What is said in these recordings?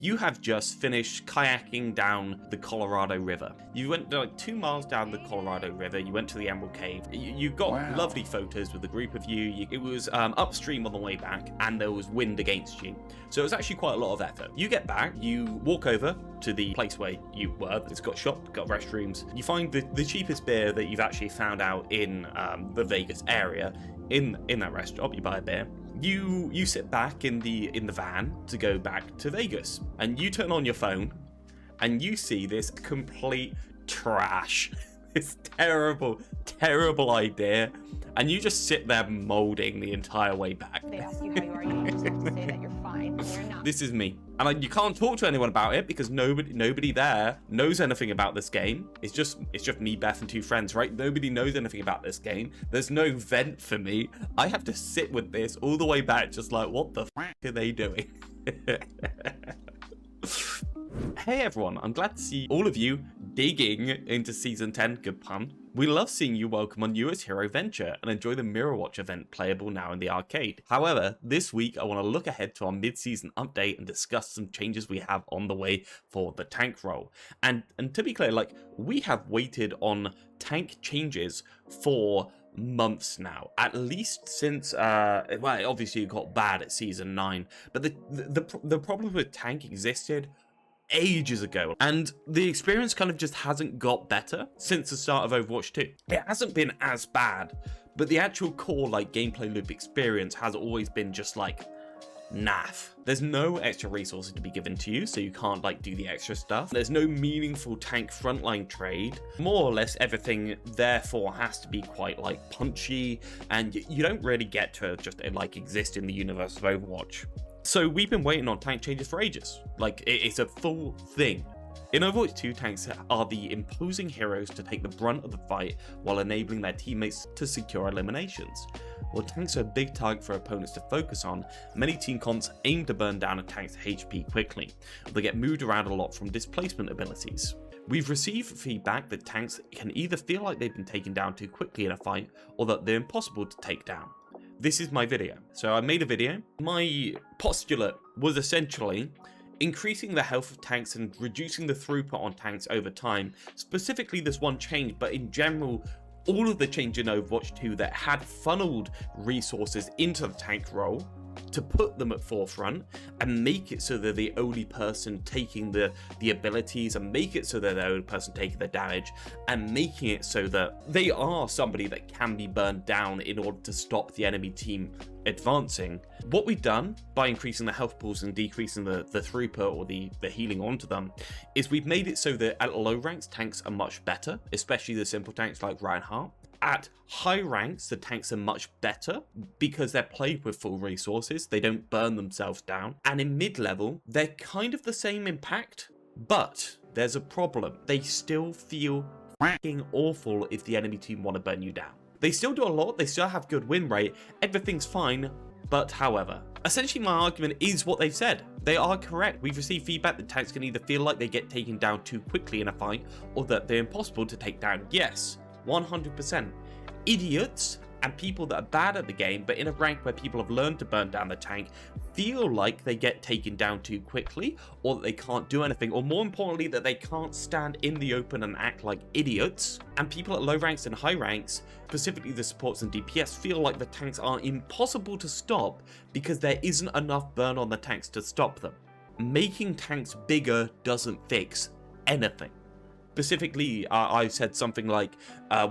You have just finished kayaking down the Colorado River. You went like 2 miles down the Colorado River. You went to the Emerald Cave. You got lovely photos with a group of you. It was upstream on the way back, and there was wind against you. So it was actually quite a lot of effort. You get back, you walk over to the place where you were. It's got shop, got restrooms. You find the cheapest beer that you've actually found out in the Vegas area. In that restaurant, you buy a beer. You sit back in the van to go back to Vegas, and you turn on your phone and you see this complete trash, this terrible idea, and you just sit there molding the entire way back. They ask you how you are, you just have to say that you're fine. You're not. This is me, and you can't talk to anyone about it because nobody there knows anything about this game. It's just me, Beth, and 2 friends, right? Nobody knows anything about this game. There's no vent for me. I have to sit with this all the way back, just like, what the f are they doing? Hey everyone, I'm glad to see all of you digging into Season 10, good pun. We love seeing you welcome on newest Hero Venture and enjoy the Mirror Watch event playable now in the arcade. However, this week I want to look ahead to our mid-season update and discuss some changes we have on the way for the tank role. And to be clear, like, we have waited on tank changes for months now, at least since well, obviously it got bad at Season 9, but the problem with tank existed ages ago, and the experience kind of just hasn't got better since the start of Overwatch 2. It hasn't been as bad, but the actual core like gameplay loop experience has always been just like naff. There's no extra resources to be given to you, so you can't like do the extra stuff. There's no meaningful tank frontline trade. More or less everything therefore has to be quite like punchy, and you don't really get to just like exist in the universe of Overwatch. So we've been waiting on tank changes for ages. Like, it's a full thing. In Overwatch 2, tanks are the imposing heroes to take the brunt of the fight while enabling their teammates to secure eliminations. While tanks are a big target for opponents to focus on, many team comps aim to burn down a tank's HP quickly. They get moved around a lot from displacement abilities. We've received feedback that tanks can either feel like they've been taken down too quickly in a fight, or that they're impossible to take down. This is my video. So I made a video. My postulate was essentially increasing the health of tanks and reducing the throughput on tanks over time. Specifically this one change, but in general, all of the change in Overwatch 2 that had funneled resources into the tank role to put them at forefront and make it so they're the only person taking the abilities, and make it so they're the only person taking the damage, and making it so that they are somebody that can be burned down in order to stop the enemy team advancing. What we've done by increasing the health pools and decreasing the throughput or the healing onto them is we've made it so that at low ranks tanks are much better, especially the simple tanks like Reinhardt. At high ranks, the tanks are much better because they're played with full resources, they don't burn themselves down. And in mid-level, they're kind of the same impact, but there's a problem. They still feel fucking awful if the enemy team want to burn you down. They still do a lot, they still have good win rate, everything's fine, but however. Essentially my argument is what they've said. They are correct. We've received feedback that tanks can either feel like they get taken down too quickly in a fight, or that they're impossible to take down. Yes. 100%. Idiots and people that are bad at the game, but in a rank where people have learned to burn down the tank, feel like they get taken down too quickly, or that they can't do anything, or more importantly, that they can't stand in the open and act like idiots. And people at low ranks and high ranks, specifically the supports and DPS, feel like the tanks are impossible to stop because there isn't enough burn on the tanks to stop them. Making tanks bigger doesn't fix anything. Specifically, I've said something like,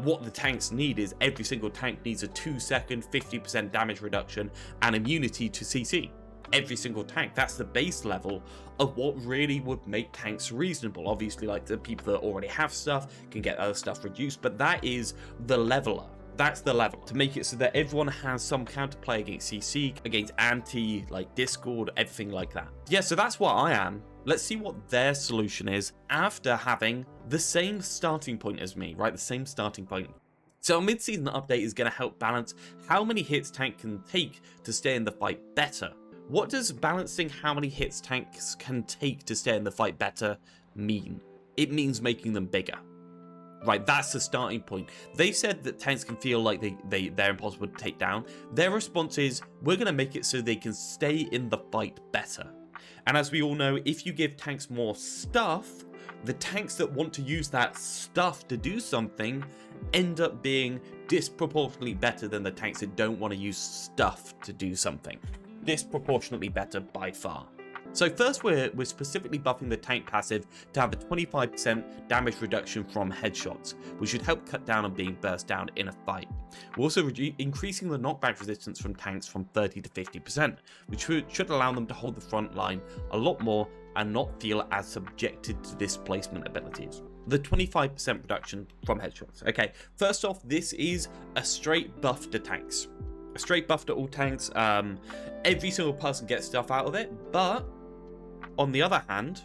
what the tanks need is every single tank needs a 2-second 50% damage reduction and immunity to CC. Every single tank. That's the base level of what really would make tanks reasonable. Obviously, like the people that already have stuff can get other stuff reduced, but that is the leveler. That's the level to make it so that everyone has some counterplay against CC, against anti, like Discord, everything like that. Yeah, so that's what I am. Let's see what their solution is after having the same starting point as me, right? The same starting point. So a mid-season update is going to help balance how many hits tank can take to stay in the fight better. What does balancing how many hits tanks can take to stay in the fight better mean? It means making them bigger. Right, that's the starting point. They said that tanks can feel like they're impossible to take down. Their response is, we're going to make it so they can stay in the fight better. And as we all know, if you give tanks more stuff, the tanks that want to use that stuff to do something end up being disproportionately better than the tanks that don't want to use stuff to do something. Disproportionately better by far. So first we're specifically buffing the tank passive to have a 25% damage reduction from headshots, which should help cut down on being burst down in a fight. We're also increasing the knockback resistance from tanks from 30 to 50%, which should allow them to hold the front line a lot more and not feel as subjected to displacement abilities. The 25% reduction from headshots. Okay, first off, this is a straight buff to tanks. A straight buff to all tanks. Every single person gets stuff out of it, but on the other hand,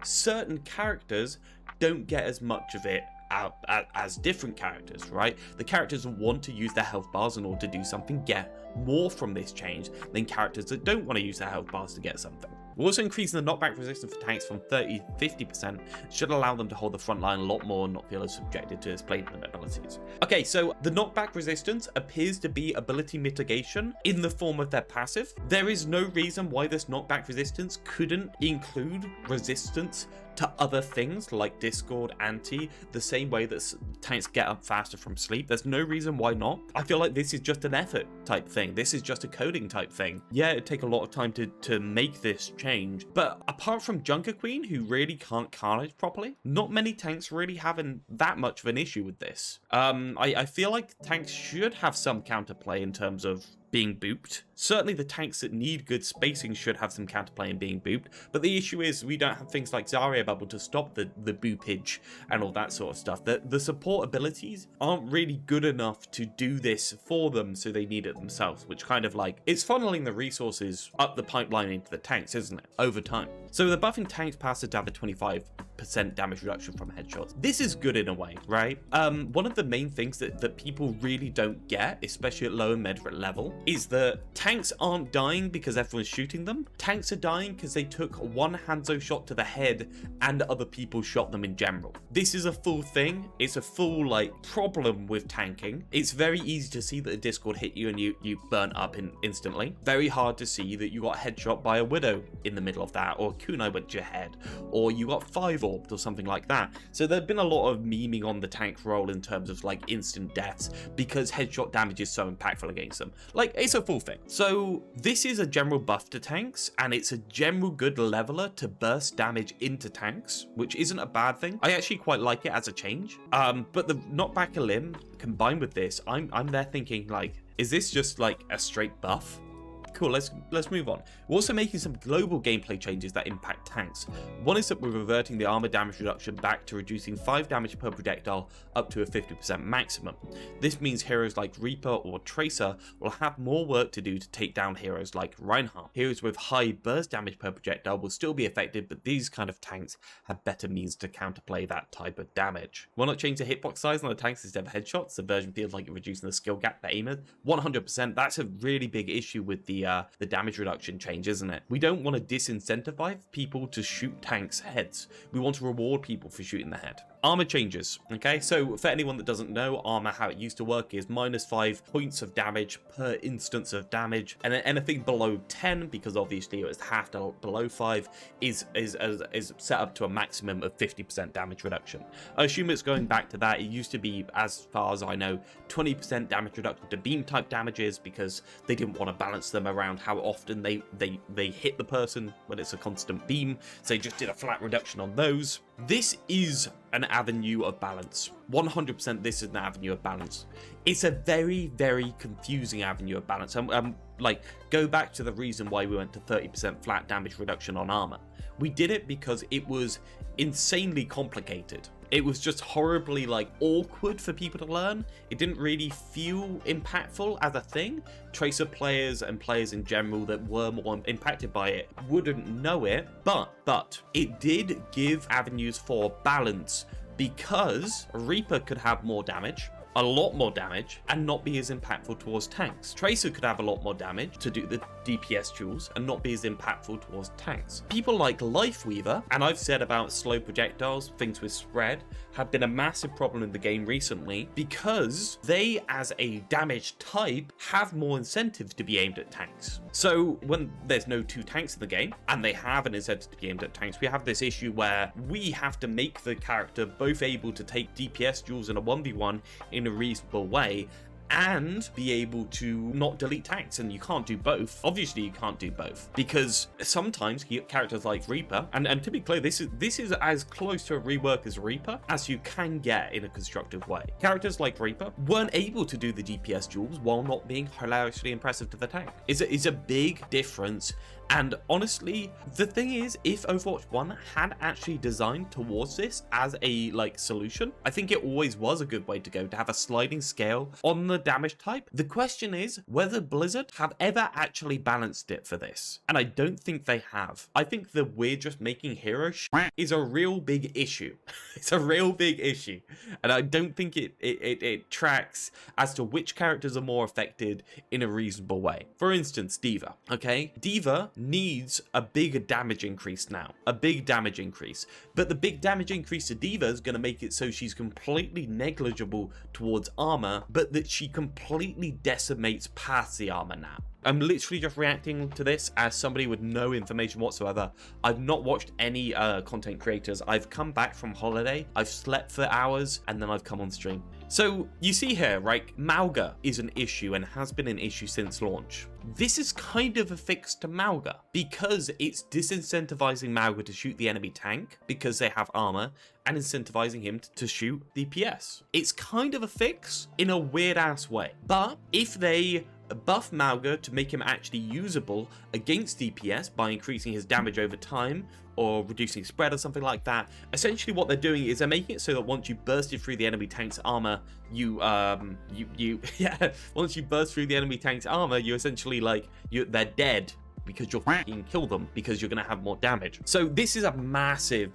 certain characters don't get as much of it out as different characters, right? The characters that want to use their health bars in order to do something get more from this change than characters that don't want to use their health bars to get something. We're also increasing the knockback resistance for tanks from 30 to 50%, should allow them to hold the front line a lot more and not feel as subjected to displacement abilities. Okay, so the knockback resistance appears to be ability mitigation in the form of their passive. There is no reason why this knockback resistance couldn't include resistance to other things like Discord, Anti, the same way that tanks get up faster from sleep. There's no reason why not. I feel like this is just an effort type thing. This is just a coding type thing. Yeah, it'd take a lot of time to make this change, but apart from Junker Queen, who really can't carnage properly, not many tanks really having that much of an issue with this. I feel like tanks should have some counterplay in terms of being booped. Certainly the tanks that need good spacing should have some counterplay in being booped, but the issue is we don't have things like Zarya Bubble to stop the boopage and all that sort of stuff. The support abilities aren't really good enough to do this for them, so they need it themselves, which kind of like, it's funneling the resources up the pipeline into the tanks, isn't it, over time. So the buffing tanks passive to have a 25% damage reduction from headshots. This is good in a way, right? One of the main things that people really don't get, especially at low and moderate level, is that tanks aren't dying because everyone's shooting them. Tanks are dying because they took one Hanzo shot to the head and other people shot them in general. This is a full thing. It's a full like problem with tanking. It's very easy to see that a Discord hit you and you burn up instantly. Very hard to see that you got headshot by a Widow in the middle of that, or Kunai went to your head, or you got 5-orbed or something like that. So there's been a lot of memeing on the tank role in terms of like instant deaths because headshot damage is so impactful against them. Like, it's a full thing. So this is a general buff to tanks, and it's a general good leveler to burst damage into tanks, which isn't a bad thing. I actually quite like it as a change. But the knockback a limb combined with this, I'm there thinking like, is this just like a straight buff? Cool, let's move on. We're also making some global gameplay changes that impact tanks. One is that we're reverting the armor damage reduction back to reducing 5 damage per projectile up to a 50% maximum. This means heroes like Reaper or Tracer will have more work to do to take down heroes like Reinhardt. Heroes with high burst damage per projectile will still be affected, but these kind of tanks have better means to counterplay that type of damage. Why not change the hitbox size on the tanks instead of headshots? The version feels like it's reducing the skill gap for aimers. 100%, that's a really big issue with the damage reduction change, isn't it? We don't want to disincentivize people to shoot tanks' heads. We want to reward people for shooting the head. Armor changes, okay? So for anyone that doesn't know, armor, how it used to work is -5 points of damage per instance of damage, and then anything below 10, because obviously it was half to below 5, is set up to a maximum of 50% damage reduction. I assume it's going back to that. It used to be, as far as I know, 20% damage reduction to beam type damages because they didn't want to balance them around how often they hit the person when it's a constant beam, so they just did a flat reduction on those. This is an avenue of balance. 100% this is an avenue of balance. It's a very, very confusing avenue of balance. Like, go back to the reason why we went to 30% flat damage reduction on armor. We did it because it was insanely complicated. It was just horribly like awkward for people to learn. It didn't really feel impactful as a thing. Tracer players and players in general that were more impacted by it wouldn't know it, but it did give avenues for balance because Reaper could have more damage, a lot more damage, and not be as impactful towards tanks. Tracer could have a lot more damage to do the DPS jewels and not be as impactful towards tanks. People like Lifeweaver, and I've said about slow projectiles, things with spread, have been a massive problem in the game recently because they, as a damage type, have more incentive to be aimed at tanks. So when there's no two tanks in the game, and they have an incentive to be aimed at tanks, we have this issue where we have to make the character both able to take DPS jewels in a 1v1 in a reasonable way, and be able to not delete tanks, and you can't do both. Obviously you can't do both, because sometimes characters like Reaper, and to be clear, this is as close to a rework as Reaper as you can get in a constructive way. Characters like Reaper weren't able to do the DPS duels while not being hilariously impressive to the tank. It's a big difference. And honestly, the thing is, if Overwatch 1 had actually designed towards this as a solution, I think it always was a good way to go, to have a sliding scale on the damage type. The question is whether Blizzard have ever actually balanced it for this. And I don't think they have. I think the we're just making hero is a real big issue. It's a real big issue. And I don't think it tracks as to which characters are more affected in a reasonable way. For instance, D.Va, okay? D.Va needs a big damage increase now, a big damage increase, but the big damage increase to D.Va is going to make it so she's completely negligible towards armor, but that she completely decimates past the armor now. I'm literally just reacting to this as somebody with no information whatsoever. I've not watched any content creators. I've come back from holiday, I've slept for hours, and then I've come on stream. So you see here, right, Mauga is an issue and has been an issue since launch. This is kind of a fix to Mauga because it's disincentivizing Mauga to shoot the enemy tank because they have armor and incentivizing him to shoot DPS. It's kind of a fix in a weird ass way. But if they buff Mauga to make him actually usable against DPS by increasing his damage over time or reducing spread or something like that, essentially what they're doing is they're making it so that once you bursted through the enemy tank's armor, once you burst through the enemy tank's armor, you essentially they're dead because you'll fucking kill them because you're gonna have more damage. So this is a massive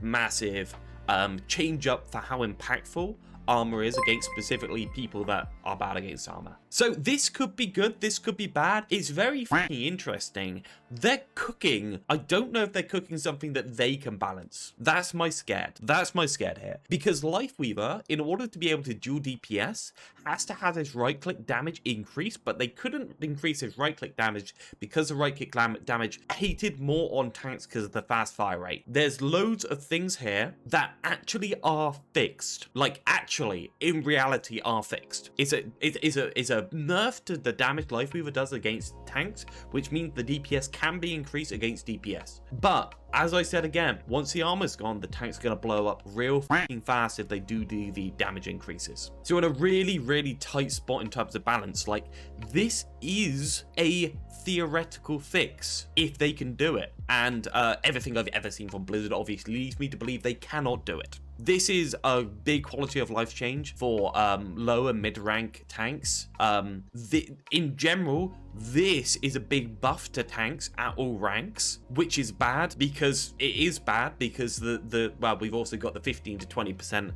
change up for how impactful armor is against specifically people that are bad against armor. So this could be good, this could be bad. It's very fucking interesting. They're cooking. I don't know if they're cooking something that they can balance. That's my scared. That's my scared here. Because Lifeweaver, in order to be able to dual DPS, has to have his right click damage increase, but they couldn't increase his right click damage because the right click damage hated more on tanks because of the fast fire rate. There's loads of things here that actually are fixed. Actually, in reality, are fixed. It's a nerf to the damage Lifeweaver does against tanks, which means the DPS can be increased against DPS. But as I said again, once the armor's gone, the tank's gonna blow up real fucking fast if they do the damage increases. So in a really tight spot in terms of balance, this is a theoretical fix if they can do it. And everything I've ever seen from Blizzard obviously leads me to believe they cannot do it. This is a big quality of life change for low and mid-rank tanks. In general, this is a big buff to tanks at all ranks, which is bad because we've also got the 15 to 20%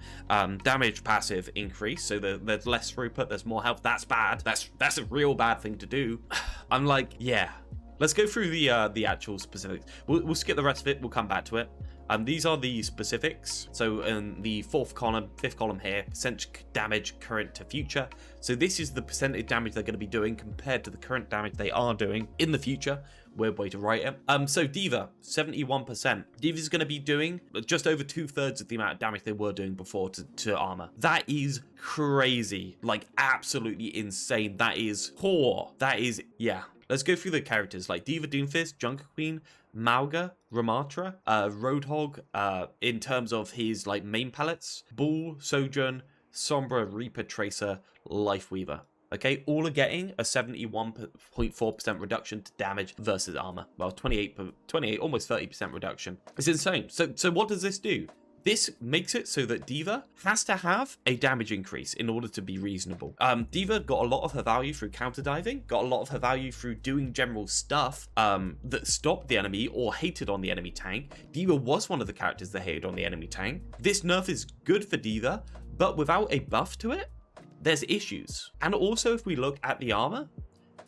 damage passive increase, so there's less throughput, there's more health. That's bad. That's a real bad thing to do. I'm like, yeah. Let's go through the actual specifics. We'll skip the rest of it. We'll come back to it. These are the specifics. So in the fifth column here, percentage damage current to future. So this is the percentage damage they're going to be doing compared to the current damage they are doing in the future. Weird way to write it. So D.Va, 71%. D.Va's going to be doing just over 2/3 of the amount of damage they were doing before to armor. That is crazy. Absolutely insane. That is poor. That is, yeah. Let's go through the characters D.Va, Doomfist, Junker Queen, Mauga, Ramatra, Roadhog, in terms of his main palettes, Bull, Sojourn, Sombra, Reaper, Tracer, Lifeweaver. Okay, all are getting a 71.4% reduction to damage versus armor. Well, 28, almost 30% reduction. It's insane. So what does this do? This makes it so that D.Va has to have a damage increase in order to be reasonable. D.Va got a lot of her value through counter diving, got a lot of her value through doing general stuff that stopped the enemy or hated on the enemy tank. D.Va was one of the characters that hated on the enemy tank. This nerf is good for D.Va, but without a buff to it, there's issues. And also if we look at the armor,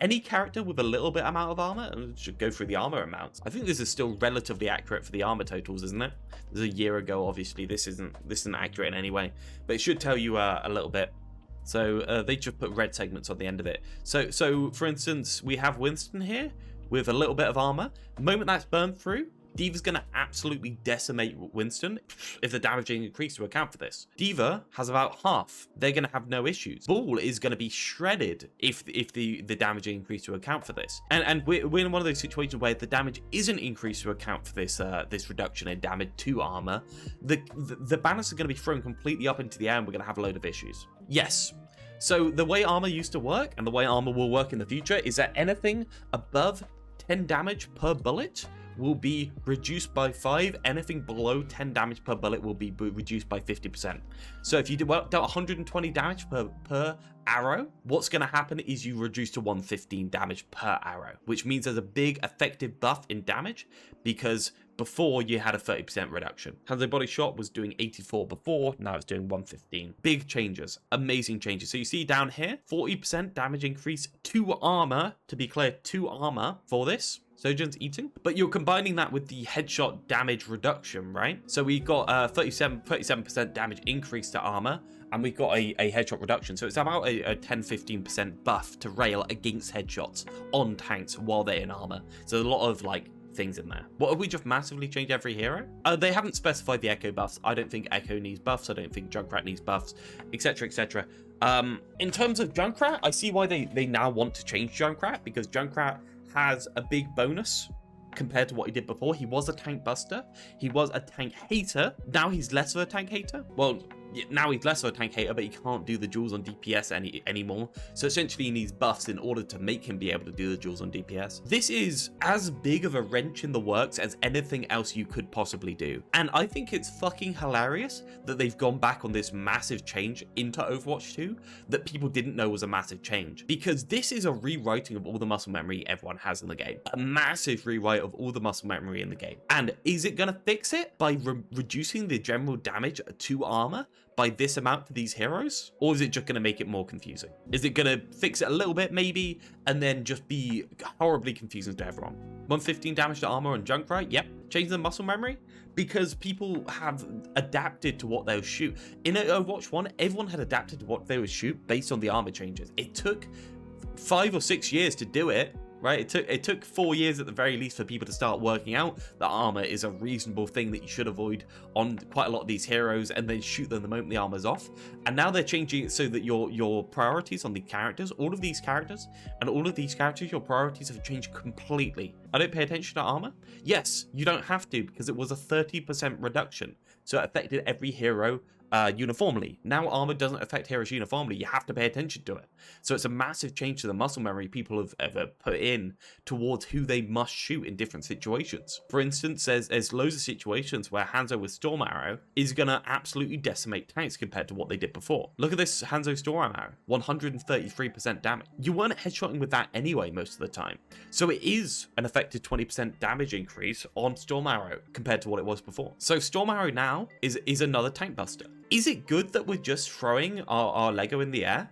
Any character with a little bit amount of armor, should go through the armor amounts. I think this is still relatively accurate for the armor totals, isn't it? This is a year ago, obviously. This isn't accurate in any way, but it should tell you a little bit. So they just put red segments on the end of it. So for instance, we have Winston here with a little bit of armor. The moment that's burned through, D.Va's going to absolutely decimate Winston if the damaging increase to account for this. D.Va has about half. They're going to have no issues. Bull is going to be shredded if the damaging increase to account for this. And we're in one of those situations where the damage isn't increased to account for this this reduction in damage to armor. The balance is going to be thrown completely up into the air and we're going to have a load of issues. Yes. So the way armor used to work and the way armor will work in the future is that anything above 10 damage per bullet will be reduced by 5. Anything below 10 damage per bullet will be reduced by 50%. So if you dealt 120 damage per arrow, what's going to happen is you reduce to 115 damage per arrow, which means there's a big effective buff in damage because before you had a 30% reduction. Hanzo Body Shot was doing 84 before, now it's doing 115. Big changes, amazing changes. So you see down here, 40% damage increase to armor, to be clear, to armor for this. Sojourn's eating, but you're combining that with the headshot damage reduction, right? So we got 37% damage increase to armor, and we've got a headshot reduction. So it's about a 10-15% buff to rail against headshots on tanks while they're in armor. So a lot of like things in there. What, have we just massively changed every hero? They haven't specified the Echo buffs. I don't think Echo needs buffs. I don't think Junkrat needs buffs, etc, etc. In terms of Junkrat, I see why they now want to change Junkrat, because Junkrat has a big bonus compared to what he did before. He was a tank buster. He was a tank hater. Now he's less of a tank hater. Well, now he's less of a tank hater, but he can't do the duels on DPS anymore. So essentially he needs buffs in order to make him be able to do the duels on DPS. This is as big of a wrench in the works as anything else you could possibly do. And I think it's fucking hilarious that they've gone back on this massive change into Overwatch 2 that people didn't know was a massive change. Because this is a rewriting of all the muscle memory everyone has in the game. A massive rewrite of all the muscle memory in the game. And is it going to fix it by reducing the general damage to armor by this amount for these heroes? Or is it just going to make it more confusing? Is it going to fix it a little bit maybe and then just be horribly confusing to everyone? 115 damage to armor on Junkrat? Yep. Change the muscle memory? Because people have adapted to what they'll shoot. In Overwatch 1, everyone had adapted to what they would shoot based on the armor changes. It took 5 or 6 years to do it. Right, it took 4 years at the very least for people to start working out that armor is a reasonable thing that you should avoid on quite a lot of these heroes, and then shoot them the moment the armor's off. And now they're changing it so that your priorities on the characters, all of these characters, your priorities have changed completely. I don't pay attention to armor. Yes, you don't have to, because it was a 30% reduction, so it affected every hero uniformly. Now armor doesn't affect heroes uniformly. You have to pay attention to it. So it's a massive change to the muscle memory people have ever put in towards who they must shoot in different situations. For instance, there's loads of situations where Hanzo with Storm Arrow is going to absolutely decimate tanks compared to what they did before. Look at this Hanzo Storm Arrow, 133% damage. You weren't headshotting with that anyway most of the time. So it is an effective 20% damage increase on Storm Arrow compared to what it was before. So Storm Arrow now is another tank buster. Is it good that we're just throwing our Lego in the air?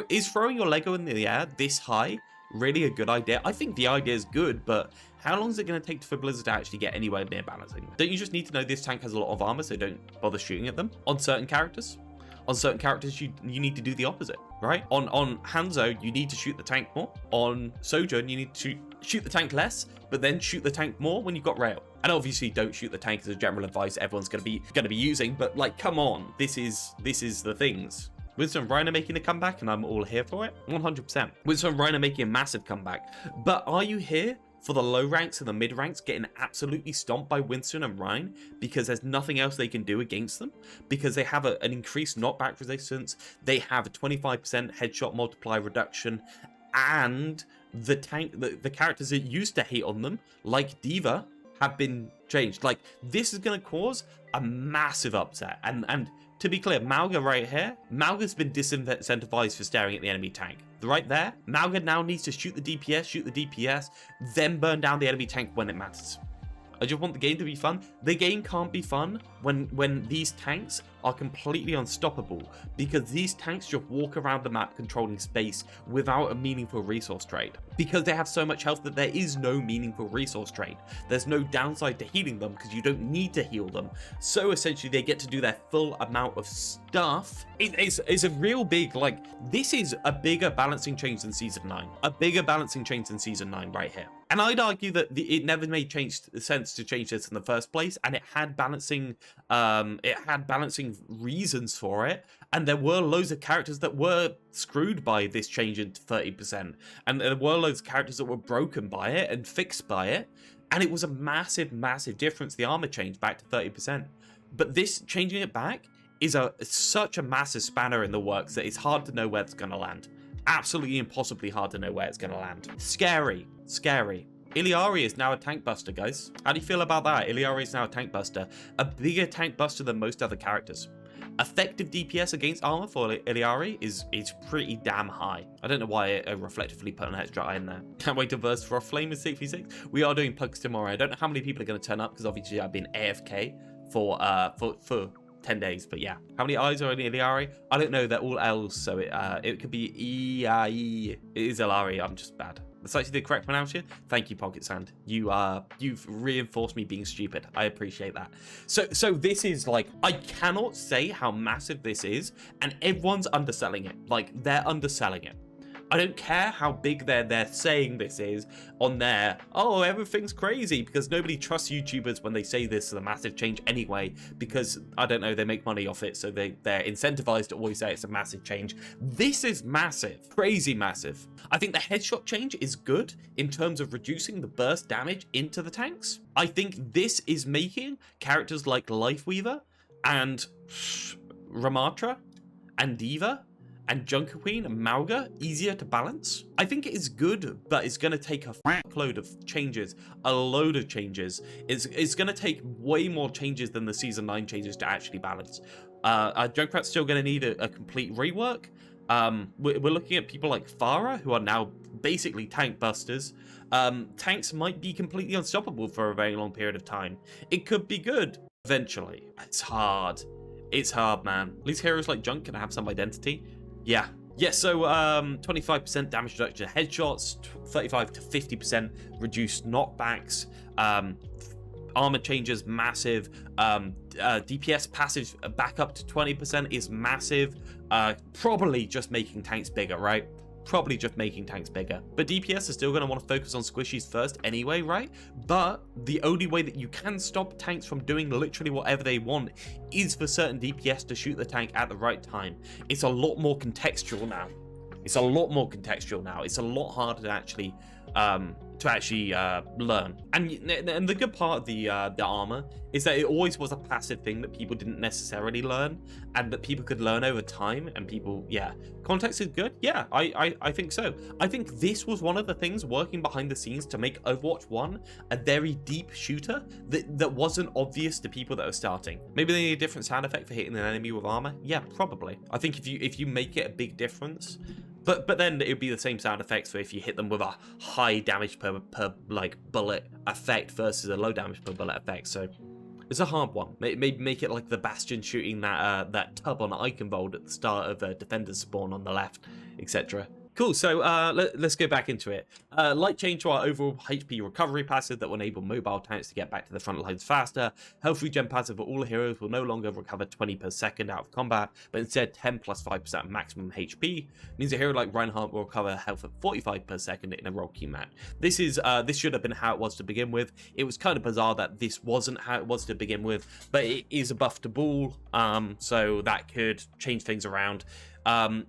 Is throwing your Lego in the air this high really a good idea? I think the idea is good, but how long is it going to take for Blizzard to actually get anywhere near balancing? Don't you just need to know this tank has a lot of armor, so don't bother shooting at them? On certain characters? On certain characters, you need to do the opposite, right? On Hanzo, you need to shoot the tank more. On Sojourn, you need to shoot the tank less, but then shoot the tank more when you've got rail. And obviously, don't shoot the tank as a general advice everyone's going to be using. But like, come on, this is the things. Winston and Rein are making a comeback, and I'm all here for it. 100%. Winston and Rein are making a massive comeback. But are you here for the low ranks and the mid ranks getting absolutely stomped by Winston and Rein because there's nothing else they can do against them? Because they have an increased knockback resistance, they have a 25% headshot multiply reduction, and the characters that used to hate on them, like D.Va, have been changed. Like, this is going to cause a massive upset. And to be clear, Mauga right here, Mauga's been disincentivized for staring at the enemy tank. Right there, Mauga now needs to shoot the DPS, then burn down the enemy tank when it matters. I just want the game to be fun. The game can't be fun when these tanks are completely unstoppable, because these tanks just walk around the map controlling space without a meaningful resource trade. Because they have so much health that there is no meaningful resource trade. There's no downside to healing them because you don't need to heal them. So essentially they get to do their full amount of stuff. It's a real big, like, this is a bigger balancing change than Season 9. A bigger balancing change than Season 9 right here. And I'd argue that it never made sense to change this in the first place, and it had balancing reasons for it, and there were loads of characters that were screwed by this change into 30%, and there were loads of characters that were broken by it and fixed by it, and it was a massive difference, the armor change back to 30%. But this changing it back is such a massive spanner in the works that it's hard to know where it's going to land. Absolutely impossibly hard to know where it's going to land. Scary. Illari is now a tank buster, guys. How do you feel about that? Illari is now a tank buster. A bigger tank buster than most other characters. Effective DPS against armor for Illari is pretty damn high. I don't know why I reflectively put an extra eye in there. Can't wait to verse for a flame in 6v6. We are doing plugs tomorrow. I don't know how many people are going to turn up because obviously I've been AFK for 10 days, but yeah. How many eyes are in Illari? I don't know. They're all L's, so it could be E-I-E. It is Illari. I'm just bad. That's actually the correct pronunciation. Thank you, Pocket Sand. You've reinforced me being stupid. I appreciate that. So this is like, I cannot say how massive this is, and everyone's underselling it. Like, they're underselling it. I don't care how big they're saying this is on their, oh, everything's crazy, because nobody trusts YouTubers when they say this is a massive change anyway, because, I don't know, they make money off it, so they're incentivized to always say it's a massive change. This is massive. Crazy massive. I think the headshot change is good in terms of reducing the burst damage into the tanks. I think this is making characters like Lifeweaver and Ramatra and Diva and Junker Queen and Mauga easier to balance. I think it is good, but it's going to take a load of changes, a load of changes. It's going to take way more changes than the Season 9 changes to actually balance. Junkrat's still going to need a complete rework. We're looking at people like Farah, who are now basically tank busters. Tanks might be completely unstoppable for a very long period of time. It could be good eventually. It's hard. It's hard, man. At least heroes like Junk can have some identity. Yeah, so 25% damage reduction to headshots, 35 to 50% reduced knockbacks, armor changes massive, DPS passive back up to 20% is massive, probably just making tanks bigger, right? Probably just making tanks bigger. But DPS are still going to want to focus on squishies first anyway, right? But the only way that you can stop tanks from doing literally whatever they want is for certain DPS to shoot the tank at the right time. It's a lot more contextual now. It's a lot harder to actually learn. And the good part of the armor is that it always was a passive thing that people didn't necessarily learn, and that people could learn over time, and people, yeah. Context is good? Yeah, I think so. I think this was one of the things working behind the scenes to make Overwatch 1 a very deep shooter that wasn't obvious to people that are starting. Maybe they need a different sound effect for hitting an enemy with armor? Yeah, probably. I think if you make it a big difference, but then it would be the same sound effects for if you hit them with a high damage per like bullet effect versus a low damage per bullet effect. So it's a hard one. Maybe make it like the Bastion shooting that tub on Eichenwald at the start of Defender's spawn on the left, etc. Cool, so let's go back into it. Light change to our overall HP recovery passive that will enable mobile tanks to get back to the front lines faster. Health regen passive for all heroes will no longer recover 20 per second out of combat, but instead 10 plus 5% maximum HP. Means a hero like Reinhardt will recover health at 45 per second in a role queue match. This should have been how it was to begin with. It was kind of bizarre that this wasn't how it was to begin with, but it is a buff to ball, so that could change things around.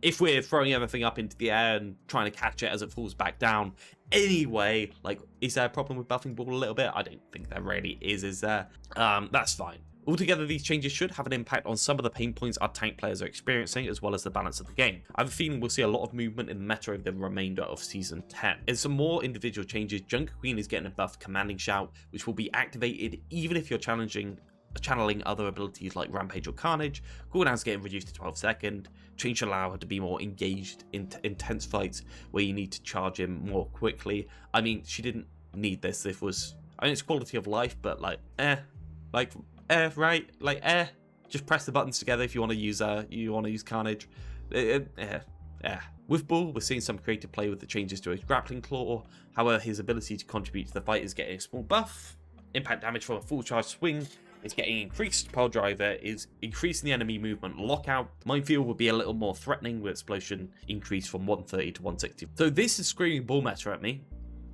If we're throwing everything up into the air and trying to catch it as it falls back down anyway, like, is there a problem with buffing ball a little bit? I don't think there really is there? That's fine. Altogether, these changes should have an impact on some of the pain points our tank players are experiencing, as well as the balance of the game. I have a feeling we'll see a lot of movement in the meta over the remainder of Season 10. In some more individual changes, Junker Queen is getting a buff Commanding Shout, which will be activated even if you're channeling other abilities like Rampage or Carnage. Cooldown's getting reduced to 12 seconds. Change should allow her to be more engaged in intense fights where you need to charge him more quickly. I mean, she didn't need this. This was I mean, it's quality of life, but like, right? Like, just press the buttons together if you want to use Carnage. With Bull, we're seeing some creative play with the changes to his grappling claw. However, his ability to contribute to the fight is getting a small buff. Impact damage from a full charge swing is getting increased. Pile driver is increasing the enemy movement lockout. Minefield will be a little more threatening with explosion increase from 130 to 160. So this is screaming Bull meta at me.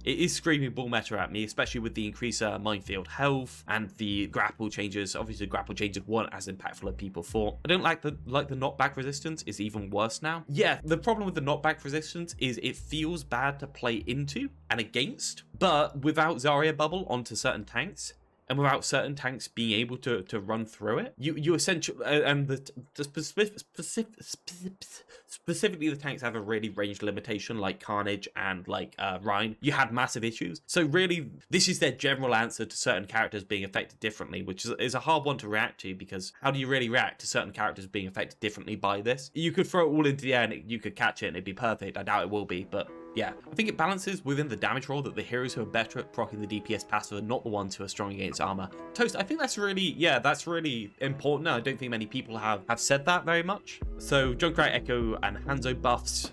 It is screaming Bull meta at me, especially with the increased minefield health and the grapple changes. Obviously, grapple changes weren't as impactful as people thought. I don't like the knockback resistance is even worse now. Yeah, the problem with the knockback resistance is it feels bad to play into and against, but without Zarya bubble onto certain tanks, and without certain tanks being able to run through it, you essentially, and specifically the tanks have a really range limitation like Carnage and like Rein. You had massive issues. So really, this is their general answer to certain characters being affected differently, which is a hard one to react to, because how do you really react to certain characters being affected differently by this? You could throw it all into the air and you could catch it and it'd be perfect. I doubt it will be, but yeah, I think it balances within the damage roll that the heroes who are better at proccing the DPS passive are not the ones who are strong against armor. Toast, I think that's really, that's really important. I don't think many people have said that very much. So Junkrat, Echo, and Hanzo buffs,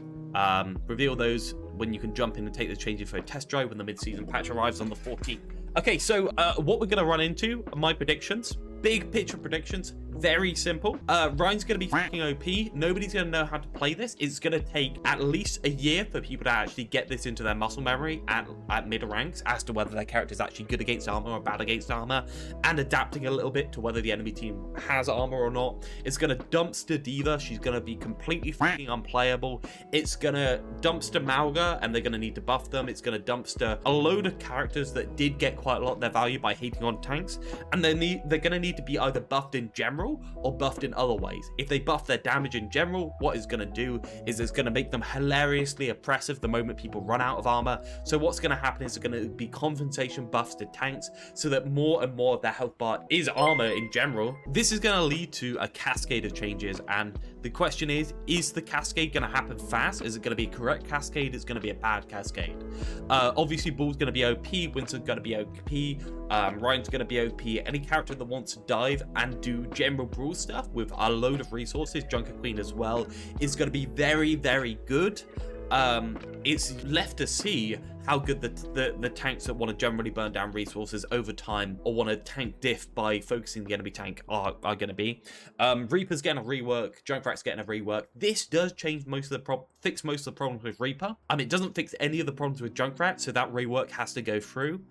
reveal those when you can jump in and take the changes for a test drive when the mid-season patch arrives on the 14th. Okay, so what we're gonna run into are my predictions. Big picture predictions, very simple. Ryan's gonna be fucking OP. Nobody's gonna know how to play this. It's gonna take at least a year for people to actually get this into their muscle memory at mid ranks as to whether their character is actually good against armor or bad against armor, and adapting a little bit to whether the enemy team has armor or not. It's gonna dumpster Diva. She's gonna be completely fucking unplayable. It's gonna dumpster Malga, and they're gonna need to buff them. It's gonna dumpster a load of characters that did get quite a lot of their value by hating on tanks, and they're gonna need to be either buffed in general or buffed in other ways. If they buff their damage in general, what it's going to do is it's going to make them hilariously oppressive the moment people run out of armor. So what's going to happen is it's going to be compensation buffs to tanks so that more and more of their health bar is armor in general. This is going to lead to a cascade of changes, and the question is the cascade going to happen fast? Is it going to be a correct cascade? It's going to be a bad cascade. Obviously Bull's going to be OP, Winston's going to be OP, Ryan's going to be OP. Any character that wants to dive and do general brawl stuff with a load of resources, Junker Queen as well, is going to be very, very good. It's left to see how good the tanks that want to generally burn down resources over time or want to tank diff by focusing the enemy tank are going to be. Reaper's getting a rework, Junkrat's getting a rework. This does change fix most of the problems with Reaper. It doesn't fix any of the problems with Junkrat, so that rework has to go through.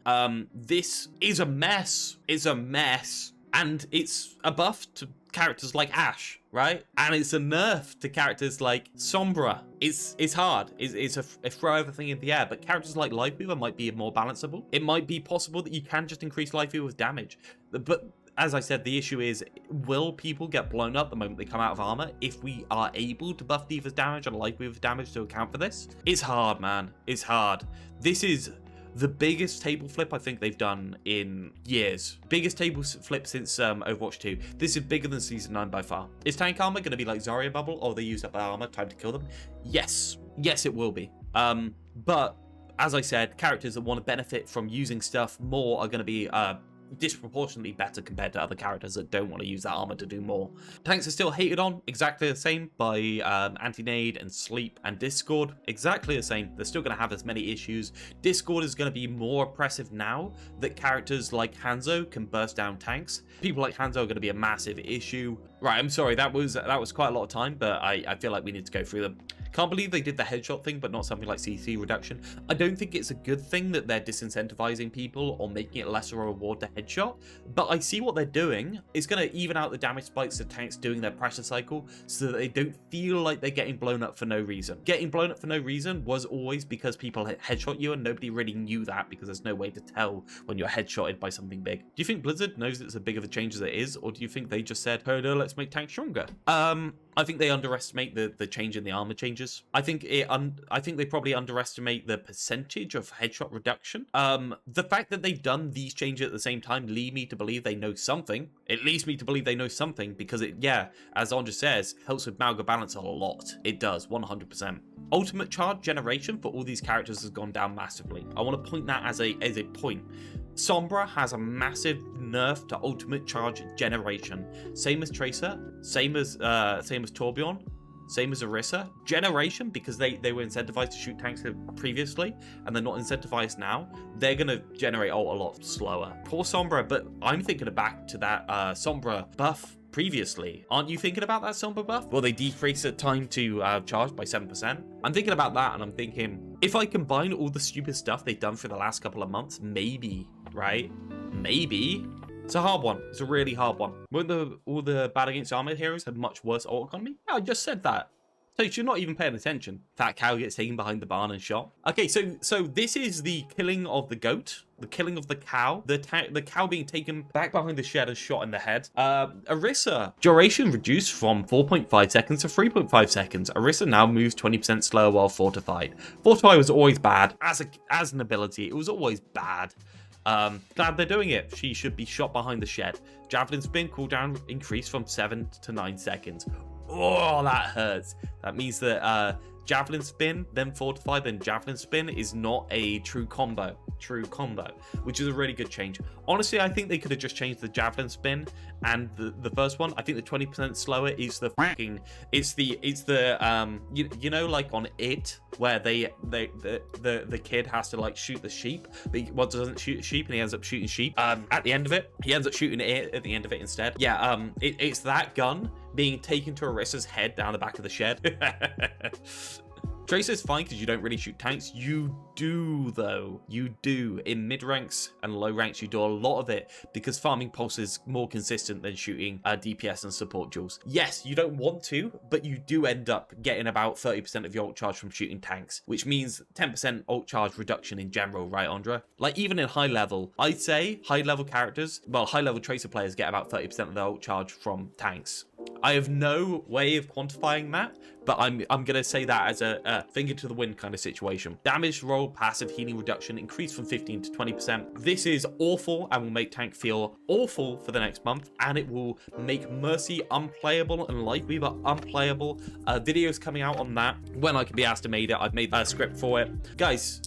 This is a mess. It's a mess. And it's a buff to characters like Ashe, right? And it's a nerf to characters like Sombra. It's hard. It's a throw everything in the air, but characters like Lifeweaver might be more balanceable. It might be possible that you can just increase Lifeweaver with damage. But as I said, the issue is, will people get blown up the moment they come out of armor if we are able to buff Diva's damage and Lifeweaver's damage to account for this? It's hard, man. It's hard. This is the biggest table flip I think they've done in years. Biggest table flip since Overwatch 2. This is bigger than Season 9 by far. Is tank armor going to be like Zarya bubble, or they use up armor, time to kill them? Yes. Yes, it will be. But as I said, characters that want to benefit from using stuff more are going to be disproportionately better compared to other characters that don't want to use that armor to do more. Tanks are still hated on exactly the same by Anti-Nade and Sleep and Discord. Exactly the same. They're still going to have as many issues. Discord is going to be more oppressive now that characters like Hanzo can burst down tanks. People like Hanzo are going to be a massive issue. Right, I'm sorry, that was quite a lot of time, but I feel like we need to go through them. Can't believe they did the headshot thing, but not something like CC reduction. I don't think it's a good thing that they're disincentivizing people or making it less of a reward to headshot, but I see what they're doing. It's going to even out the damage spikes of tanks doing their pressure cycle so that they don't feel like they're getting blown up for no reason. Getting blown up for no reason was always because people headshot you, and nobody really knew that because there's no way to tell when you're headshotted by something big. Do you think Blizzard knows it's as big of a change as it is, or do you think they just said, "Hey, let's make tanks stronger"? I think they underestimate the change in the armor changes. I think they probably underestimate the percentage of headshot reduction. The fact that they've done these changes at the same time lead me to believe they know something. It leads me to believe they know something because it, as Andra says, helps with Malga balance a lot. It does, 100%. Ultimate charge generation for all these characters has gone down massively. I want to point that as a point. Sombra has a massive nerf to ultimate charge generation. Same as Tracer, same as Torbjorn, same as Orisa. Generation, because they were incentivized to shoot tanks previously, and they're not incentivized now. They're gonna generate ult a lot slower. Poor Sombra, but I'm thinking back to that Sombra buff previously. Aren't you thinking about that Sombra buff? Well, they decrease the time to charge by 7%. I'm thinking about that, and I'm thinking, if I combine all the stupid stuff they've done for the last couple of months, maybe, right? Maybe. It's a hard one. It's a really hard one. Won't all the bad against armored heroes have much worse ult economy? Yeah, I just said that. So you're not even paying attention. Fat cow gets taken behind the barn and shot. Okay, so this is the killing of the goat, the killing of the cow, the cow being taken back behind the shed and shot in the head. Orisa, duration reduced from 4.5 seconds to 3.5 seconds. Orisa now moves 20% slower while fortified. Fortified was always bad as an ability. It was always bad. Glad they're doing it. She should be shot behind the shed. Javelin spin cooldown increased from 7 to 9 seconds. Oh, that hurts. That means that Javelin spin, then fortify, then Javelin spin is not a true combo, which is a really good change. Honestly, I think they could have just changed the Javelin spin and the first one. I think the 20% slower is the fucking, it's the you know, like on It, where the kid has to like shoot the sheep, but he doesn't shoot sheep and he ends up shooting sheep. At the end of it, he ends up shooting it at the end of it instead. Yeah, it's that gun being taken to Orisa's head down the back of the shed. Tracer's fine because you don't really shoot tanks. You do, though. You do. In mid-ranks and low ranks, you do a lot of it because farming pulse is more consistent than shooting DPS and support duels. Yes, you don't want to, but you do end up getting about 30% of your ult charge from shooting tanks, which means 10% ult charge reduction in general, right, Andra? Like, even in high level, I'd say high-level characters, well, high-level Tracer players get about 30% of their ult charge from tanks. I have no way of quantifying that, but I'm gonna say that as a finger to the wind kind of situation. Damage roll passive healing reduction increased from 15 to 20%. This is awful and will make tank feel awful for the next month, and it will make Mercy unplayable and Lifeweaver unplayable. Videos coming out on that when I can be asked to make it. I've made a script for it. Guys,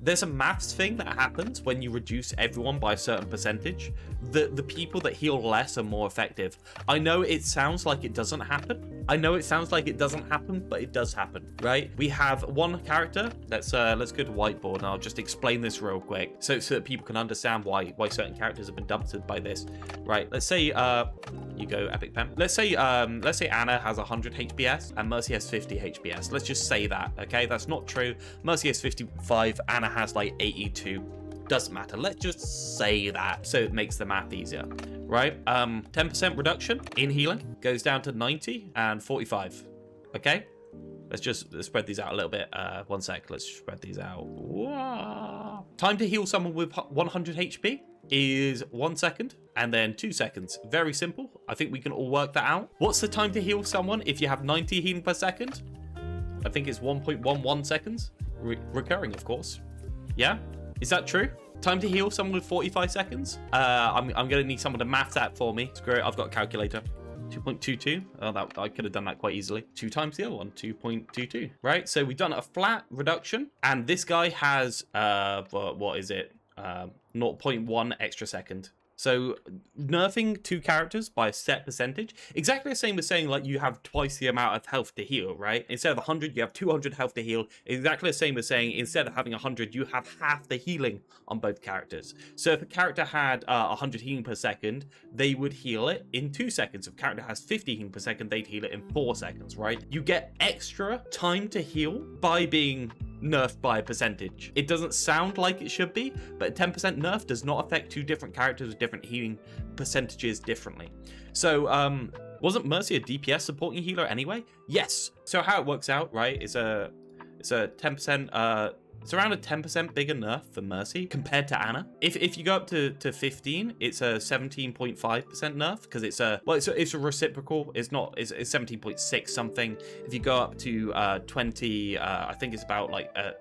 there's a maths thing that happens when you reduce everyone by a certain percentage. The people that heal less are more effective. I know it sounds like it doesn't happen. But it does happen, right? We have one character. Let's go to whiteboard and I'll just explain this real quick so that people can understand why certain characters have been dumped by this, right? Let's say you go Epic Pen. Let's say Anna has 100 HPS and Mercy has 50 HPS. Let's just say that, okay? That's not true. Mercy has 55, Anna has like 82. Doesn't matter. Let's just say that so it makes the math easier, right? 10% reduction in healing goes down to 90 and 45. Okay, let's spread these out a little bit. One sec. Let's spread these out. Whoa. Time to heal someone with 100 HP is 1 second and then 2 seconds. Very simple. I think we can all work that out. What's the time to heal someone if you have 90 healing per second? I think it's 1.11 seconds. Recurring, of course. Yeah. Is that true? Time to heal someone with 45 seconds? I'm gonna need someone to math that for me. Screw it, I've got a calculator. 2.22. Oh, that I could have done that quite easily. 2 times the other one, 2.22. Right, so we've done a flat reduction, and this guy has what is it? 0.1 extra second. So nerfing 2 characters by a set percentage, exactly the same as saying like you have twice the amount of health to heal, right? Instead of 100, you have 200 health to heal. Exactly the same as saying instead of having 100, you have half the healing on both characters. So if a character had 100 healing per second, they would heal it in 2 seconds. If a character has 50 healing per second, they'd heal it in 4 seconds, right? You get extra time to heal by being nerfed by a percentage. It doesn't sound like it should be, but a 10% nerf does not affect 2 different characters with different healing percentages differently. So wasn't Mercy a DPS supporting healer anyway? Yes. So how it works out, right, it's a 10% it's around a 10% bigger nerf for Mercy compared to Anna. If you go up to 15, it's a 17.5% nerf because it's a reciprocal. It's 17.6 something. If you go up to 20, I think it's about like a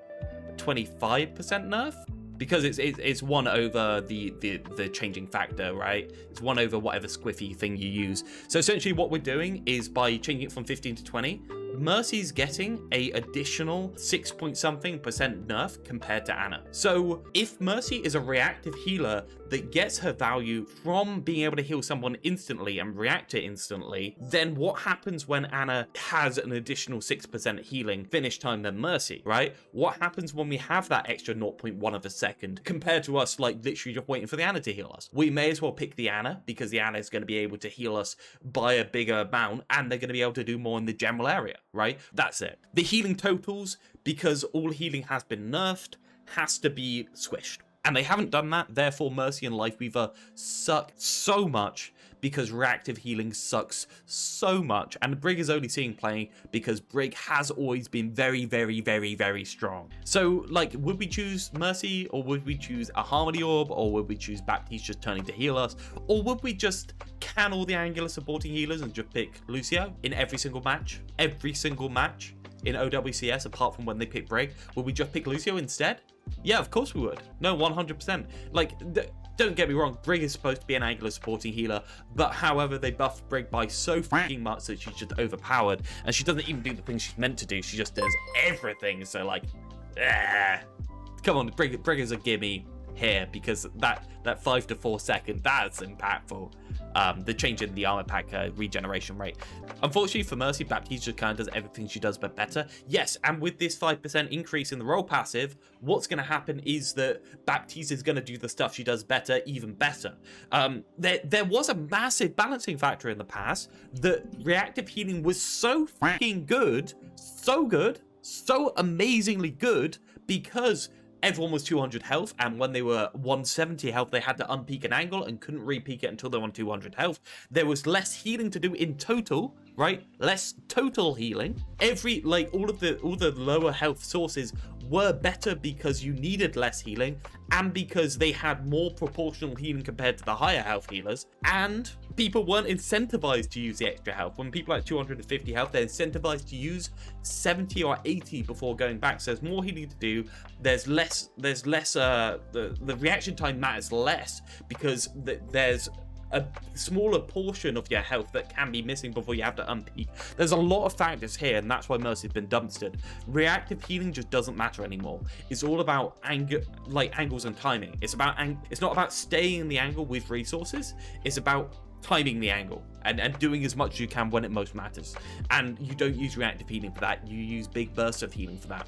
25% nerf. Because it's 1 over the changing factor, right? It's 1 over whatever squiffy thing you use. So essentially what we're doing is by changing it from 15 to 20, Mercy's getting a additional 6 point something percent nerf compared to Ana. So if Mercy is a reactive healer that gets her value from being able to heal someone instantly and react it instantly, then what happens when Ana has an additional 6% healing finish time than Mercy, right? What happens when we have that extra 0.1 of a second compared to us like literally just waiting for the Ana to heal us? We may as well pick the Ana because the Ana is going to be able to heal us by a bigger amount and they're going to be able to do more in the general area, right? That's it. The healing totals, because all healing has been nerfed, has to be squished. And they haven't done that, therefore Mercy and Lifeweaver suck so much because reactive healing sucks so much. And Brig is only seeing playing because Brig has always been very, very, very, very strong. So, like, would we choose Mercy, or would we choose a Harmony Orb, or would we choose Baptiste just turning to heal us, or would we just can all the angular supporting healers and just pick Lucio in every single match? Every single match in OWCS, apart from when they pick Brig, would we just pick Lucio instead? Yeah, of course we would. No, 100%. Like, don't get me wrong, Brig is supposed to be an angular supporting healer, but however, they buffed Brig by so fucking much that she's just overpowered, and she doesn't even do the things she's meant to do, she just does everything, so like, come on, Brig is a gimme here, because that 5 to 4 second, that's impactful. The change in the armor pack regeneration rate. Unfortunately for Mercy, Baptiste just kind of does everything she does but better. Yes, and with this 5% increase in the role passive, what's going to happen is that Baptiste is going to do the stuff she does better, even better. There was a massive balancing factor in the past that reactive healing was so fucking good, so amazingly good, because everyone was 200 health, and when they were 170 health, they had to unpeak an angle and couldn't re-peak it until they were on 200 health. There was less healing to do in total, right? Less total healing. All the lower health sources were better because you needed less healing, and because they had more proportional healing compared to the higher health healers, and people weren't incentivized to use the extra health. When people at 250 health, they're incentivized to use 70 or 80 before going back. So there's more healing to do. There's less, the reaction time matters less because there's a smaller portion of your health that can be missing before you have to unpeak. There's a lot of factors here, and that's why Mercy's been dumpstered. Reactive healing just doesn't matter anymore. It's all about angles and timing. It's not about staying in the angle with resources. It's about timing the angle and doing as much as you can when it most matters. And you don't use reactive healing for that. You use big bursts of healing for that.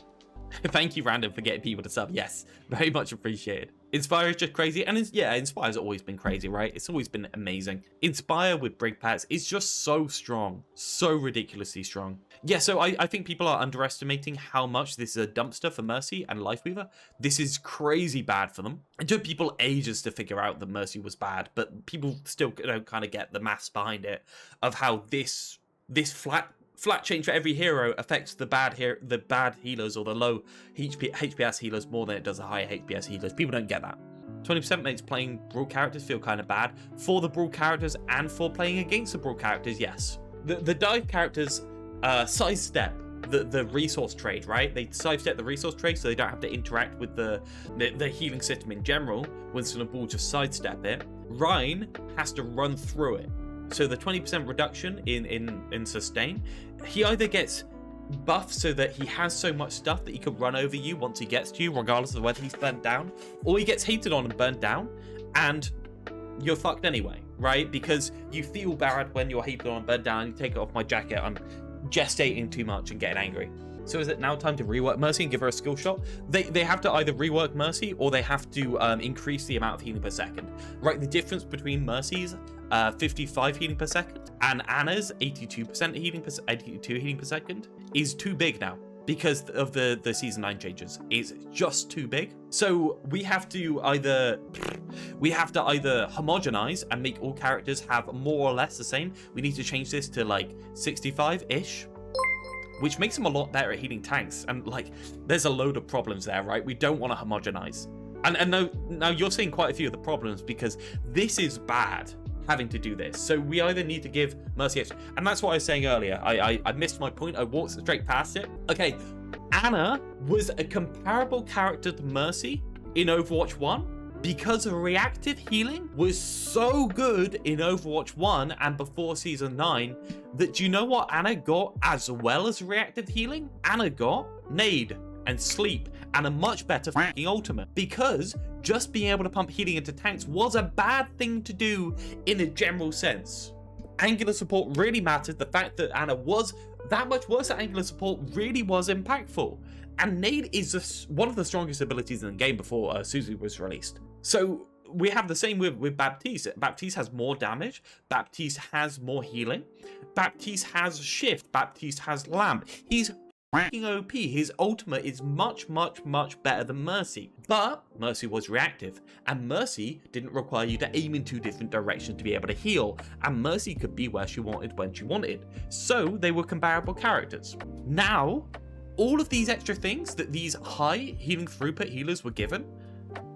Thank you, Random, for getting people to sub. Yes, very much appreciated. Inspire is just crazy, and Inspire's always been crazy, right? It's always been amazing. Inspire with Brig Pats is just so strong, so ridiculously strong. Yeah, so I think people are underestimating how much this is a dumpster for Mercy and Lifeweaver. This is crazy bad for them. It took people ages to figure out that Mercy was bad, but people still don't kind of get the maths behind it of how this flat change for every hero affects the bad healers or the low HPS healers more than it does the higher HPS healers. People don't get that. 20% makes playing Brawl characters feel kind of bad for the Brawl characters and for playing against the Brawl characters, yes. The dive characters sidestep the resource trade, right? They sidestep the resource trade so they don't have to interact with the healing system in general. Winston and Ball just sidestep it. Rein has to run through it. So the 20% reduction in sustain, he either gets buffed so that he has so much stuff that he can run over you once he gets to you, regardless of whether he's burnt down, or he gets hated on and burnt down, and you're fucked anyway, right? Because you feel bad when you're hated on and burnt down, you take it off my jacket, I'm gestating too much and getting angry. So is it now time to rework Mercy and give her a skill shot? They have to either rework Mercy or they have to increase the amount of healing per second. Right, the difference between Mercy's 55 healing per second and Ana's 82 healing per second is too big now because of the season 9 changes. It's just too big. So we have to either homogenize and make all characters have more or less the same. We need to change this to like 65-ish. Which makes them a lot better at healing tanks, and like there's a load of problems there, right? We don't want to homogenize, and now you're seeing quite a few of the problems because this is bad having to do this. So we either need to give Mercy extra, and that's what I was saying earlier. I missed my point. I walked straight past it. Okay, Ana was a comparable character to Mercy in Overwatch 1, because reactive healing was so good in Overwatch 1 and before Season 9 that, do you know what Ana got as well as reactive healing? Ana got nade and sleep and a much better fucking ultimate, because just being able to pump healing into tanks was a bad thing to do in a general sense. Angular support really mattered. The fact that Ana was that much worse at angular support really was impactful. And nade is one of the strongest abilities in the game before Suzu was released. So we have the same with Baptiste. Baptiste has more damage. Baptiste has more healing. Baptiste has shift. Baptiste has lamp. He's fucking OP. His ultimate is much, much, much better than Mercy. But Mercy was reactive, and Mercy didn't require you to aim in 2 different directions to be able to heal, and Mercy could be where she wanted when she wanted. So they were comparable characters. Now, all of these extra things that these high healing throughput healers were given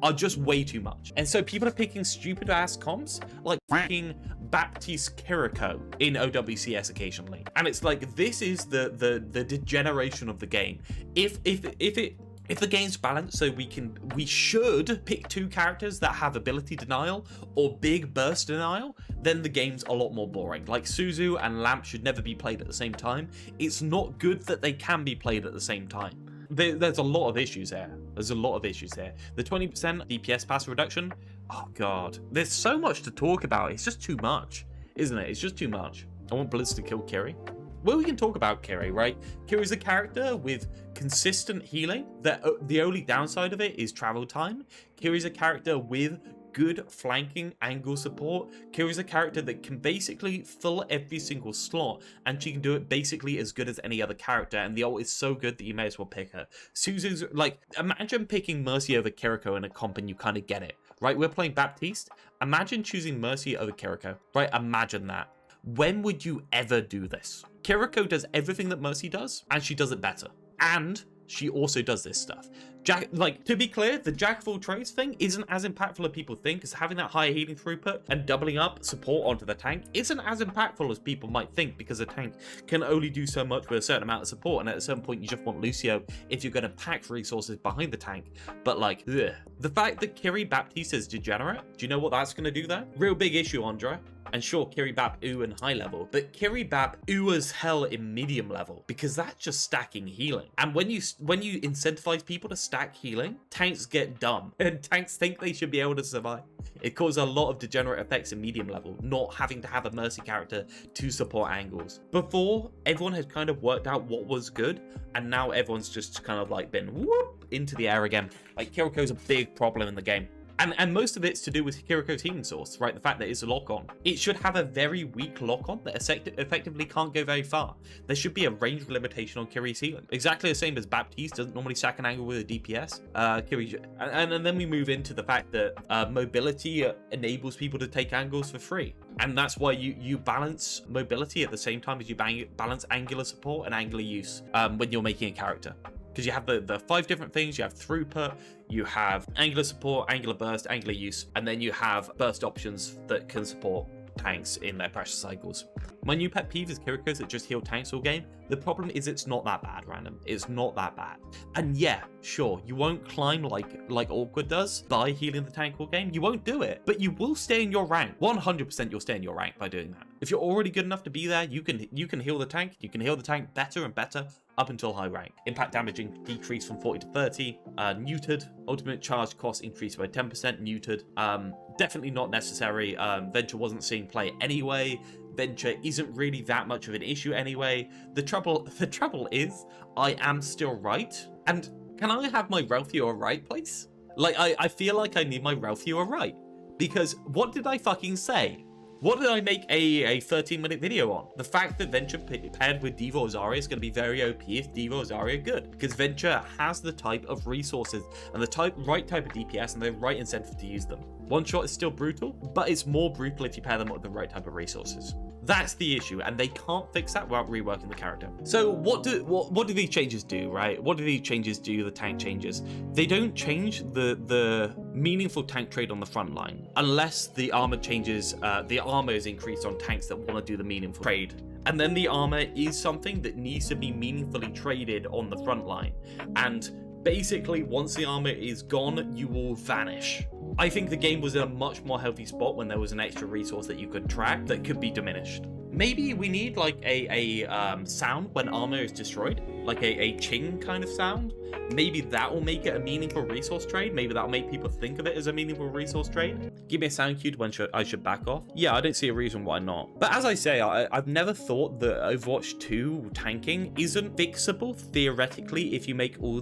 are just way too much. And so people are picking stupid ass comps like fucking Baptiste Kiriko in OWCS occasionally. And it's like, this is the degeneration of the game. If the game's balanced, so we should pick 2 characters that have ability denial or big burst denial, then the game's a lot more boring. Like Suzu and Lamp should never be played at the same time. It's not good that they can be played at the same time. There's a lot of issues there. There's a lot of issues there. The 20% DPS pass reduction, oh god. There's so much to talk about. It's just too much, isn't it? It's just too much. I want Blitz to kill Kiri. Well, we can talk about Kiri, right? Kiri's a character with consistent healing. The only downside of it is travel time. Kiri's a character with good flanking angle support. Kiri's a character that can basically fill every single slot, and she can do it basically as good as any other character, and the ult is so good that you may as well pick her. Suzu's, like, imagine picking Mercy over Kiriko in a comp and you kind of get it, right? We're playing Baptiste. Imagine choosing Mercy over Kiriko, right? Imagine that. When would you ever do this? Kiriko does everything that Mercy does, and she does it better. And she also does this stuff. Like, to be clear, the jack of all trades thing isn't as impactful as people think, because having that higher healing throughput and doubling up support onto the tank isn't as impactful as people might think, because a tank can only do so much with a certain amount of support, and at a certain point you just want Lucio if you're going to pack resources behind the tank. But like, ugh. The fact that Kiri Baptiste is degenerate, do you know what that's going to do there? Real big issue, Andre. And sure, Kiri Bap ooh in high level, but Kiri Bap ooh as hell in medium level, because that's just stacking healing. And when you incentivize people to stack healing, tanks get dumb, and tanks think they should be able to survive. It causes a lot of degenerate effects in medium level, not having to have a Mercy character to support angles. Before, everyone had kind of worked out what was good, and now everyone's just kind of like been whoop into the air again. Like, Kiriko's a big problem in the game. And most of it's to do with Kiriko's healing source, right? The fact that it's a lock-on. It should have a very weak lock-on that effectively can't go very far. There should be a range limitation on Kiri's healing. Exactly the same as Baptiste doesn't normally stack an angle with a DPS. And then we move into the fact that mobility enables people to take angles for free. And that's why you balance mobility at the same time as you balance angular support and angular use when you're making a character. Because you have the 5 different things. You have throughput, you have angular support, angular burst, angular use, and then you have burst options that can support tanks in their pressure cycles. My new pet peeve is Kirikos that just heal tanks all game. The problem is it's not that bad, random. It's not that bad. And yeah, sure, you won't climb like Awkward does by healing the tank all game. You won't do it, but you will stay in your rank. 100% you'll stay in your rank by doing that. If you're already good enough to be there, you can heal the tank. You can heal the tank better and better up until high rank. Impact damage decreased from 40 to 30, neutered. Ultimate charge cost increased by 10%, neutered. Definitely not necessary. Venture wasn't seeing play anyway. Venture isn't really that much of an issue anyway. The trouble is, I am still right. And can I have my Ralph you are right, please? Like, I feel like I need my Ralph you are right. Because what did I fucking say? What did I make a 13-minute video on? The fact that Venture paired with Diva or Zarya is going to be very OP if Diva or Zarya are good. Because Venture has the type of resources and the right type of DPS and the right incentive to use them. One shot is still brutal, but it's more brutal if you pair them with the right type of resources. That's the issue, and they can't fix that without reworking the character. So what do these changes do, right? What do these changes do, the tank changes? They don't change the meaningful tank trade on the front line, unless the armor changes, the armor is increased on tanks that want to do the meaningful trade. And then the armor is something that needs to be meaningfully traded on the front line. And basically once the armor is gone, you will vanish. I think the game was in a much more healthy spot when there was an extra resource that you could track that could be diminished. Maybe we need like a sound when armor is destroyed, like a ching kind of sound. Maybe that will make it a meaningful resource trade. Maybe that'll make people think of it as a meaningful resource trade. Give me a sound cue when I should back off. Yeah, I don't see a reason why not. But as I say, I've never thought that Overwatch 2 tanking isn't fixable theoretically if you make all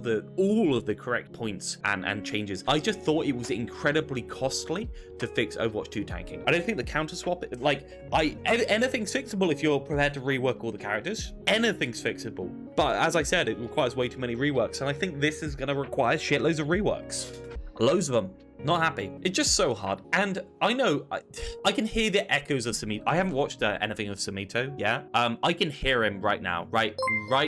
of the correct points and changes. I just thought it was incredibly costly to fix Overwatch 2 tanking. I don't think the counter swap, anything's fixable if you're prepared to rework all the characters. Anything's fixable. But as I said, it requires way too many reworks, and I think this is going to require shitloads of reworks. Loads of them. Not happy. It's just so hard. And I know, I can hear the echoes of Samito. I haven't watched anything of Samito, yeah? I can hear him right now. Right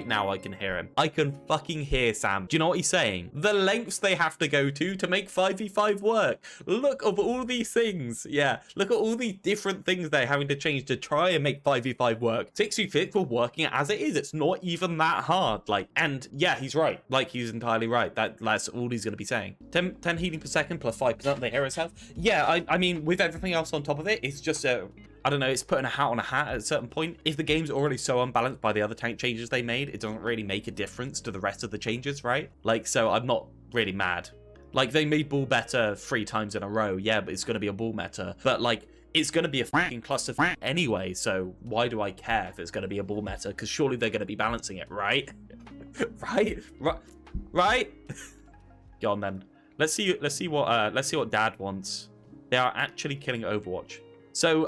now I can hear him. I can fucking hear Sam. Do you know what he's saying? The lengths they have to go to make 5v5 work. Look at all these things. Yeah, look at all the different things they're having to change to try and make 5v5 work. 6v6 were working as it is. It's not even that hard. And yeah, he's right. He's entirely right. That's all he's going to be saying. 10 healing per second plus 5% of the hero's health. Yeah, I mean, with everything else on top of it, it's just I don't know, it's putting a hat on a hat at a certain point. If the game's already so unbalanced by the other tank changes they made, it doesn't really make a difference to the rest of the changes, right? So I'm not really mad. They made ball better 3 times in a row, yeah, but it's going to be a ball meta. But it's going to be a fucking cluster anyway, so why do I care if it's going to be a ball meta? Because surely they're going to be balancing it, right? Right? Go on then. Let's see what Dad wants. They are actually killing Overwatch. So,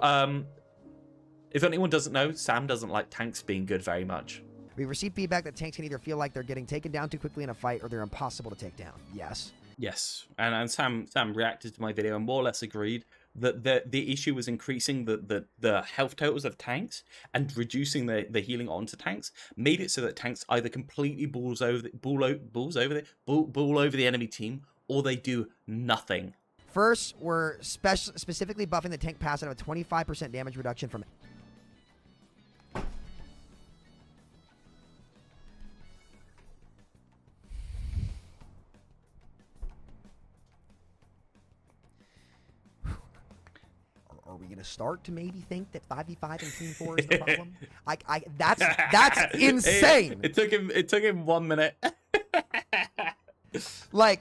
if anyone doesn't know, Sam doesn't like tanks being good very much. We've received feedback that tanks can either feel like they're getting taken down too quickly in a fight or they're impossible to take down. Yes. Yes, and Sam reacted to my video and more or less agreed that the issue was increasing the health totals of tanks and reducing the healing onto tanks made it so that tanks either completely balls over the enemy team or they do nothing. First, we're specifically buffing the tank passive of a 25% damage reduction from... Are we going to start to maybe think that 5v5 and Team 4 is the problem? That's insane. It took him 1 minute. Are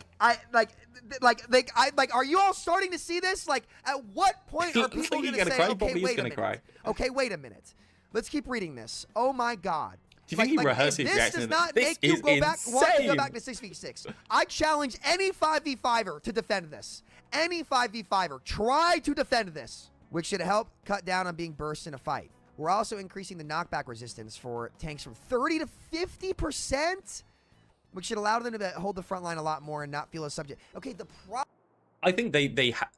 you all starting to see this? At what point are people going to say, okay, wait a minute. Okay, wait a minute. Let's keep reading this. Oh my God. Do you think he rehearsed his reaction? This does not make you want to go back to 6v6. I challenge any 5v5er to defend this. Any 5v5er, try to defend this, which should help cut down on being burst in a fight. We're also increasing the knockback resistance for tanks from 30 to 50%. Which should allow them to hold the front line a lot more and not feel as subject. Okay, I think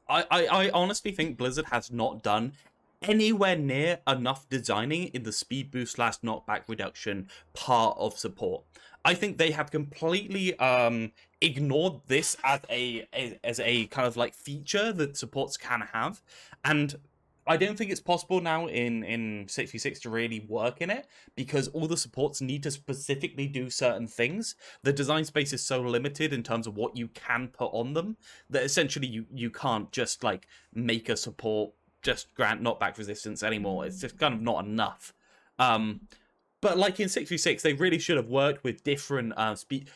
I honestly think Blizzard has not done anywhere near enough designing in the speed boost / knockback reduction part of support. I think they have completely ignored this as a kind of feature that supports can have, and I don't think it's possible now in 6v6 to really work in it because all the supports need to specifically do certain things. The design space is so limited in terms of what you can put on them that essentially you can't just make a support just grant knockback resistance anymore. It's just kind of not enough. But in 6v6, they really should have worked with different speed.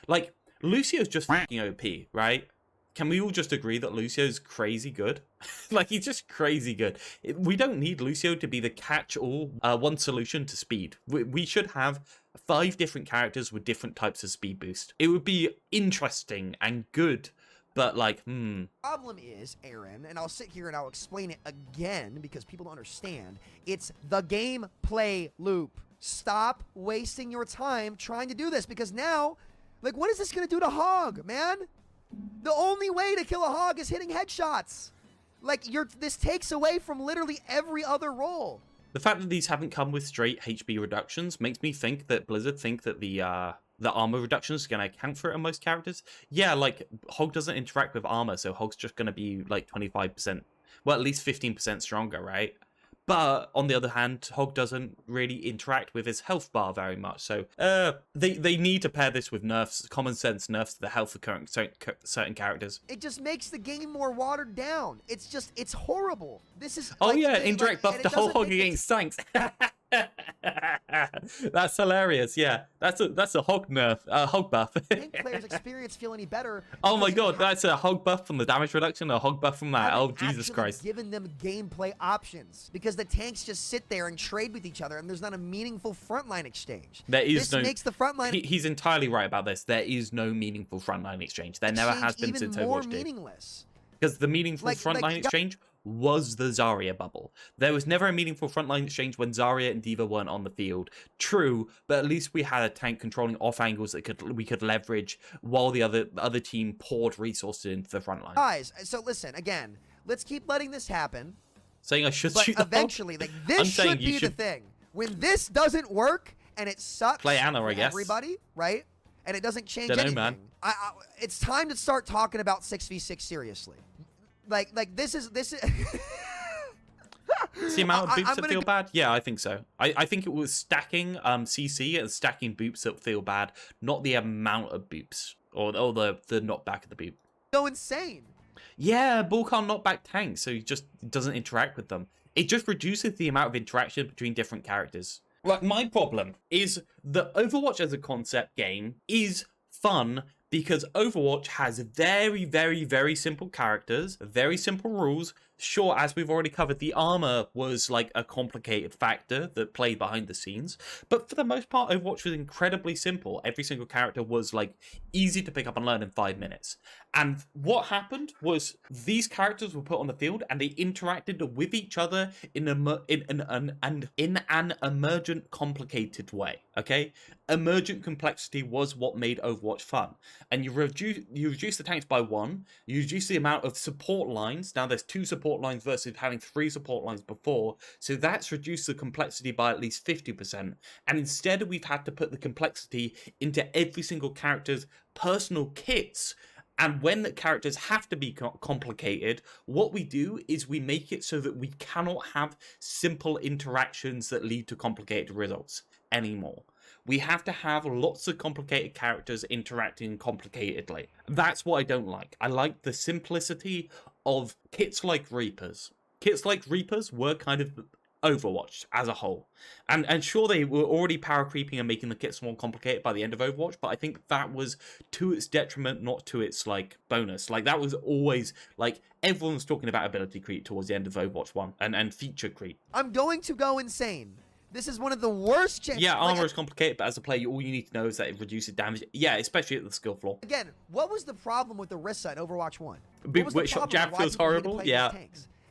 Lucio's just fucking OP, right? Can we all just agree that Lucio's crazy good? He's just crazy good. We don't need Lucio to be the catch-all one solution to speed. We should have 5 different characters with different types of speed boost. It would be interesting and good, but problem is, Aaron, and I'll sit here and I'll explain it again because people don't understand. It's the gameplay loop. Stop wasting your time trying to do this because now, what is this going to do to Hog, man? The only way to kill a Hog is hitting headshots. This takes away from literally every other role. The fact that these haven't come with straight HP reductions makes me think that Blizzard think that the armor reductions is going to account for it on most characters. Yeah, Hog doesn't interact with armor, so Hog's just going to be 25%, well, at least 15% stronger, right? But on the other hand, Hog doesn't really interact with his health bar very much. So they need to pair this with nerfs, common sense nerfs to the health of certain characters. It just makes the game more watered down. It's horrible. This is. Oh like, yeah, indirect buff the whole Hog against tanks. That's hilarious. Yeah, that's a Hog nerf, Hog buff. Tank players' experience feel any better? Oh my god, that's a Hog buff from the damage reduction, a Hog buff from that. Oh Jesus Christ! Given them gameplay options because the tanks just sit there and trade with each other, and there's not a meaningful frontline exchange. There is this makes the frontline. He's entirely right about this. There is no meaningful frontline exchange. There never has been since more Overwatch meaningless. Because the meaningful frontline exchange was the Zarya bubble. There was never a meaningful frontline exchange when Zarya and D.Va weren't on the field. True, but at least we had a tank controlling off angles that we could leverage while the other team poured resources into the frontline. Guys, so listen again. Let's keep letting this happen. Saying I should but shoot eventually, like this should be the thing. When this doesn't work and it sucks play Anna, for I guess. everybody, right? And it doesn't change Dunno, anything. man. It's time to start talking about 6v6 seriously. Like this is It's the amount of boops that feel bad? Yeah, I think so. I think it was stacking CC and stacking boops that feel bad, not the amount of boops or the knockback of the boop. So insane. Yeah, Bull can't knock back tanks, so he just doesn't interact with them. It just reduces the amount of interaction between different characters. Like, my problem is that Overwatch as a concept game is fun because Overwatch has very, very, very simple characters, very simple rules. Sure, as we've already covered, the armor was like a complicated factor that played behind the scenes. But for the most part, Overwatch was incredibly simple. Every single character was like easy to pick up and learn in 5 minutes. And what happened was these characters were put on the field and they interacted with each other in an emergent, complicated way. Okay, emergent complexity was what made Overwatch fun. And you reduce the tanks by 1. You reduce the amount of support lines. Now there's 2 support lines versus having 3 support lines before, so that's reduced the complexity by at least 50%. And instead we've had to put the complexity into every single character's personal kits. And when the characters have to be complicated, what we do is we make it so that we cannot have simple interactions that lead to complicated results anymore. We have to have lots of complicated characters interacting complicatedly. That's what I don't like. I like the simplicity of kits like Reapers. Kits like Reapers were kind of Overwatch as a whole. And sure, they were already power creeping and making the kits more complicated by the end of Overwatch, but I think that was to its detriment, not to its, like, bonus. Like, that was always, like, everyone was talking about ability creep towards the end of Overwatch 1 and feature creep. I'm going to go insane. This is one of the worst changes. Yeah, armor is complicated, but as a player, all you need to know is that it reduces damage. Yeah, especially at the skill floor. Again, what was the problem with the Rissa in Overwatch 1? Which shot jab feels horrible. Yeah.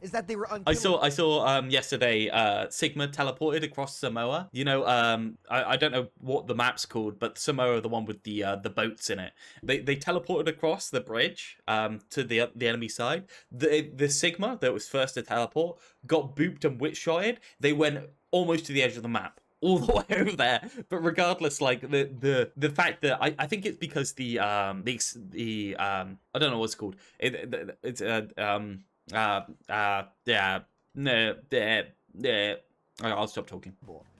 Is that they were unkillable. I saw yesterday Sigma teleported across Samoa. You know, I don't know what the map's called, but Samoa, the one with the boats in it. They teleported across the bridge to the enemy side. The Sigma that was first to teleport got booped and witch-shotted. They went almost to the edge of the map, all the way over there. But regardless, like the fact that I think it's because the I don't know what it's called. I'll stop talking.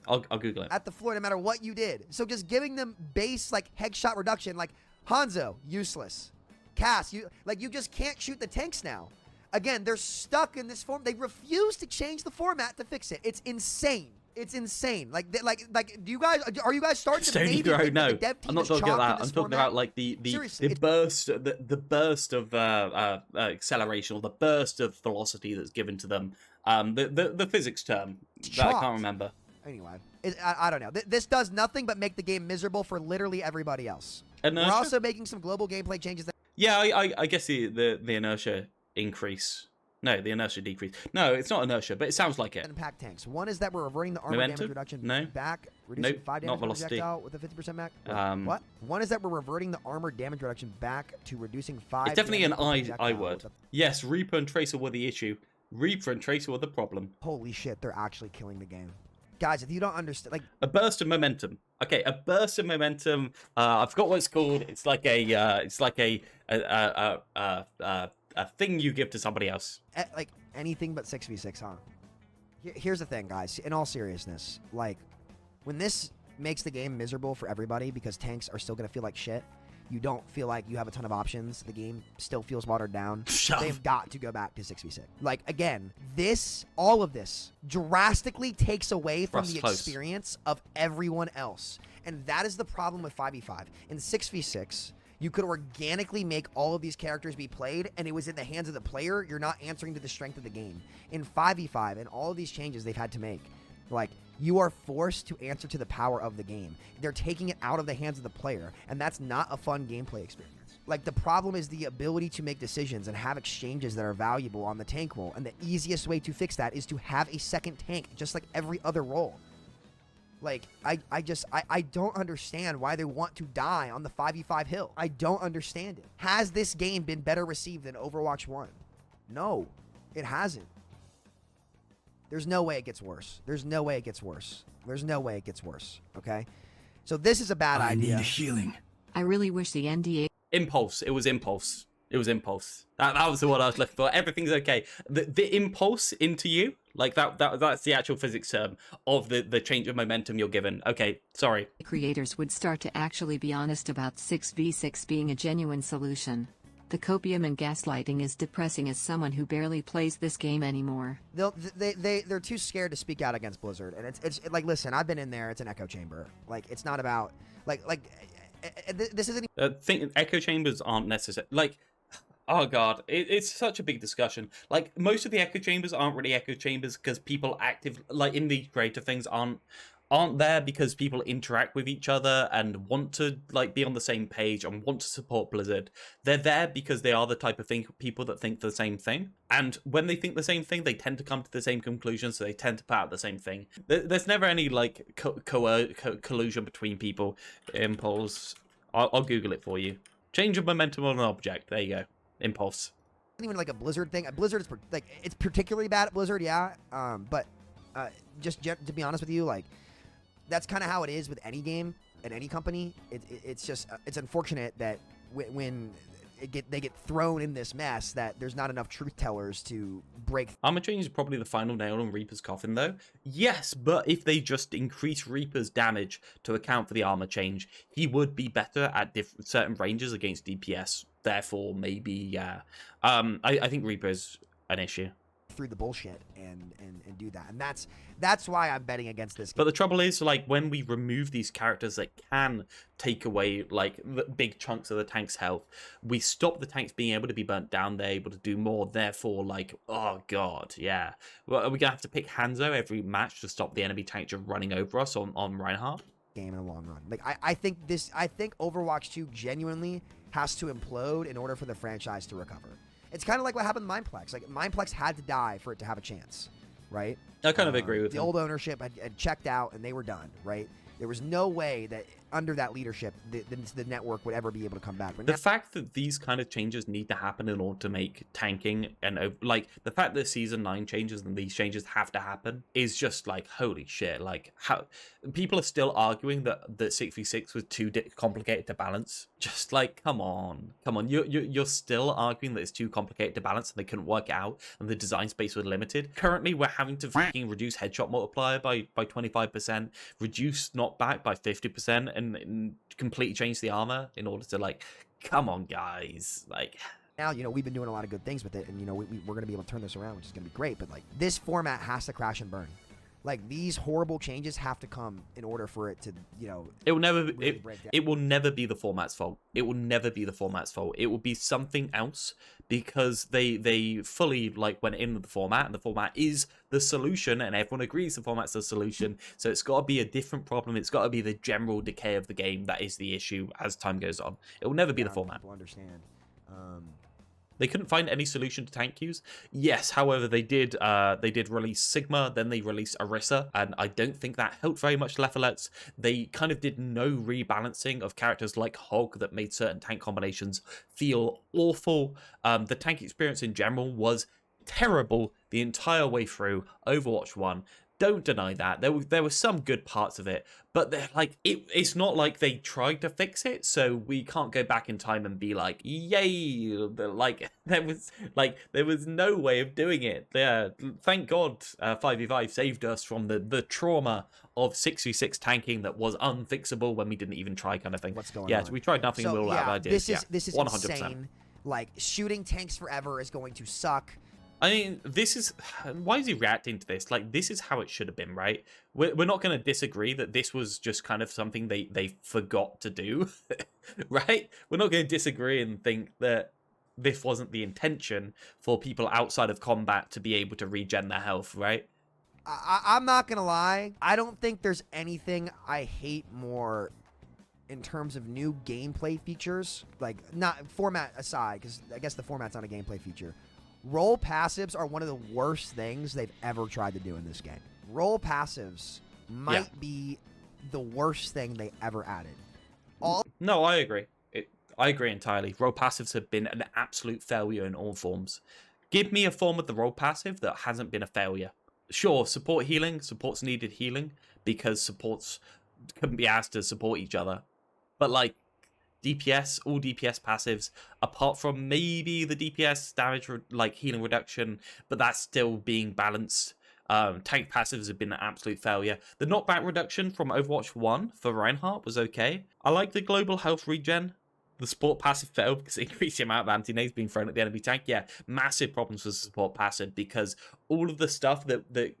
I'll Google it. At the floor, no matter what you did. So just giving them base like headshot reduction, like Hanzo, useless. Cass, you just can't shoot the tanks now. Again, they're stuck in this form. They refuse to change the format to fix it. It's insane. It's insane. Like, do you guys are you guys starting to maybe think no, the dev team I'm not talking about that. I'm talking about like the burst of acceleration or the burst of velocity that's given to them. The physics term that I can't remember. Anyway, I don't know. This does nothing but make the game miserable for literally everybody else. Inertia? We're also making some global gameplay changes. Yeah, I guess the inertia increase. No, the inertia decrease. No, it's not inertia, but it sounds like it. Impact tanks. One is that we're reverting the armor damage reduction back, reducing 5 damage per projectile with a 50% max. What? One is that we're reverting the armor damage reduction back to reducing 5. It's definitely an I word. Yes, Reaper and Tracer were the issue. Reaper and Tracer were the problem. Holy shit, they're actually killing the game. Guys, if you don't understand, like a burst of momentum. Okay, a burst of momentum. I forgot what it's called. It's like a thing you give to somebody else. Like anything but 6v6, huh? Here's the thing, guys. In all seriousness, like, when this makes the game miserable for everybody because tanks are still going to feel like shit, you don't feel like you have a ton of options, the game still feels watered down, they've got to go back to 6v6. Like, again, all of this drastically takes away from the experience of everyone else. And that is the problem with 5v5. In 6v6, you could organically make all of these characters be played, and it was in the hands of the player. You're not answering to the strength of the game. In 5v5, and all of these changes they've had to make, like, you are forced to answer to the power of the game. They're taking it out of the hands of the player, and that's not a fun gameplay experience. Like, the problem is the ability to make decisions and have exchanges that are valuable on the tank role, and the easiest way to fix that is to have a second tank, just like every other role. Like, I don't understand why they want to die on the 5v5 hill. I don't understand it. Has this game been better received than Overwatch 1? No, it hasn't. There's no way it gets worse. There's no way it gets worse. There's no way it gets worse, okay? So this is a bad idea. I need healing. I really wish the NDA... Impulse. It was impulse. It was impulse. That was the one I was looking for. Everything's okay. The impulse into you, like that's the actual physics term of the change of momentum you're given. Okay, sorry. Creators would start to actually be honest about 6v6 being a genuine solution. The copium and gaslighting is depressing as someone who barely plays this game anymore. They're too scared to speak out against Blizzard, and it's like, listen, I've been in there. It's an echo chamber. Like, it's not about this isn't. Think echo chambers aren't necessary. Like, oh god, it's such a big discussion. Like, most of the echo chambers aren't really echo chambers because people active, like in the creative things, aren't there because people interact with each other and want to like be on the same page and want to support Blizzard. They're there because they are the type of people that think the same thing. And when they think the same thing, they tend to come to the same conclusion, so they tend to put out the same thing. There's never any like collusion between people. Impulse. I'll Google it for you. Change of momentum on an object. There you go. Impulse. It's not even like a Blizzard thing. Blizzard is like, it's particularly bad at Blizzard, yeah. But just to be honest with you, like, that's kind of how it is with any game at any company. It's just it's unfortunate that when they get thrown in this mess that there's not enough truth tellers to break. Armor change is probably the final nail on Reaper's coffin, though. Yes, but if they just increase Reaper's damage to account for the armor change, he would be better at certain ranges against DPS. Therefore, maybe, yeah. I think Reaper is an issue. Through the bullshit and do that, and that's why I'm betting against this game. But the trouble is, like, when we remove these characters that can take away like big chunks of the tank's health, we stop the tanks being able to be burnt down. They're able to do more, therefore, like, oh god, yeah, well, are we gonna have to pick Hanzo every match to stop the enemy tank just running over us on Reinhardt? Game in the long run. Like, I think Overwatch 2 genuinely has to implode in order for the franchise to recover. It's kind of like what happened to Mindplex. Like, Mindplex had to die for it to have a chance, right? I kind of agree with the old ownership had checked out and they were done, right? There was no way that under that leadership, the network would ever be able to come back. But the fact that these kind of changes need to happen in order to make tanking and like the fact that season 9 changes and these changes have to happen is just like, holy shit. Like, how people are still arguing that 6v6 was too complicated to balance. Just like, come on. You're still arguing that it's too complicated to balance and they couldn't work it out and the design space was limited. Currently, we're having to fucking reduce headshot multiplier by 25%, reduce knockback by 50%, and completely change the armor in order to, like, come on, guys. Like, now, you know, we've been doing a lot of good things with it, and, you know, we're going to be able to turn this around, which is going to be great. But, like, this format has to crash and burn. Like, these horrible changes have to come in order for it to, you know, it will never really break down. It will never be the format's fault. It will never be the format's fault. It will be something else because they fully, like, went into the format, and the format is the solution, and everyone agrees the format's the solution. So it's got to be a different problem. It's got to be the general decay of the game that is the issue as time goes on. It will never be the format. People understand. They couldn't find any solution to tank queues. Yes, however, they did release Sigma, then they released Orisa, and I don't think that helped very much Lefalettes. They kind of did no rebalancing of characters like Hog that made certain tank combinations feel awful. The tank experience in general was terrible the entire way through Overwatch 1. Don't deny that. There were some good parts of it, but they're like it's not like they tried to fix it, so we can't go back in time and be like, yay! Like there was no way of doing it. Yeah, thank God 5v5 saved us from the trauma of 6v6 tanking that was unfixable when we didn't even try, kind of thing. What's going on? on? We tried nothing. So, We'll have ideas. This is 100%. insane. Like, shooting tanks forever is going to suck. I mean, this is... Why is he reacting to this? Like, this is how it should have been, right? We're not going to disagree that this was just kind of something they forgot to do, right? We're not going to disagree and think that this wasn't the intention for people outside of combat to be able to regen their health, right? I'm not going to lie. I don't think there's anything I hate more in terms of new gameplay features. Like, not format aside, because I guess the format's not a gameplay feature. Role passives are one of the worst things they've ever tried to do in this game. Role passives might be the worst thing they ever added. No, I agree. I agree entirely. Role passives have been an absolute failure in all forms. Give me a form of the role passive that hasn't been a failure. Sure, support healing. Supports needed healing because supports couldn't be asked to support each other. But like, DPS, all DPS passives, apart from maybe the DPS damage, like healing reduction, but that's still being balanced. Tank passives have been an absolute failure. The knockback reduction from Overwatch 1 for Reinhardt was okay. I like the global health regen. The support passive failed because it increased the amount of anti-nades being thrown at the enemy tank. Yeah, massive problems with support passive because all of the stuff that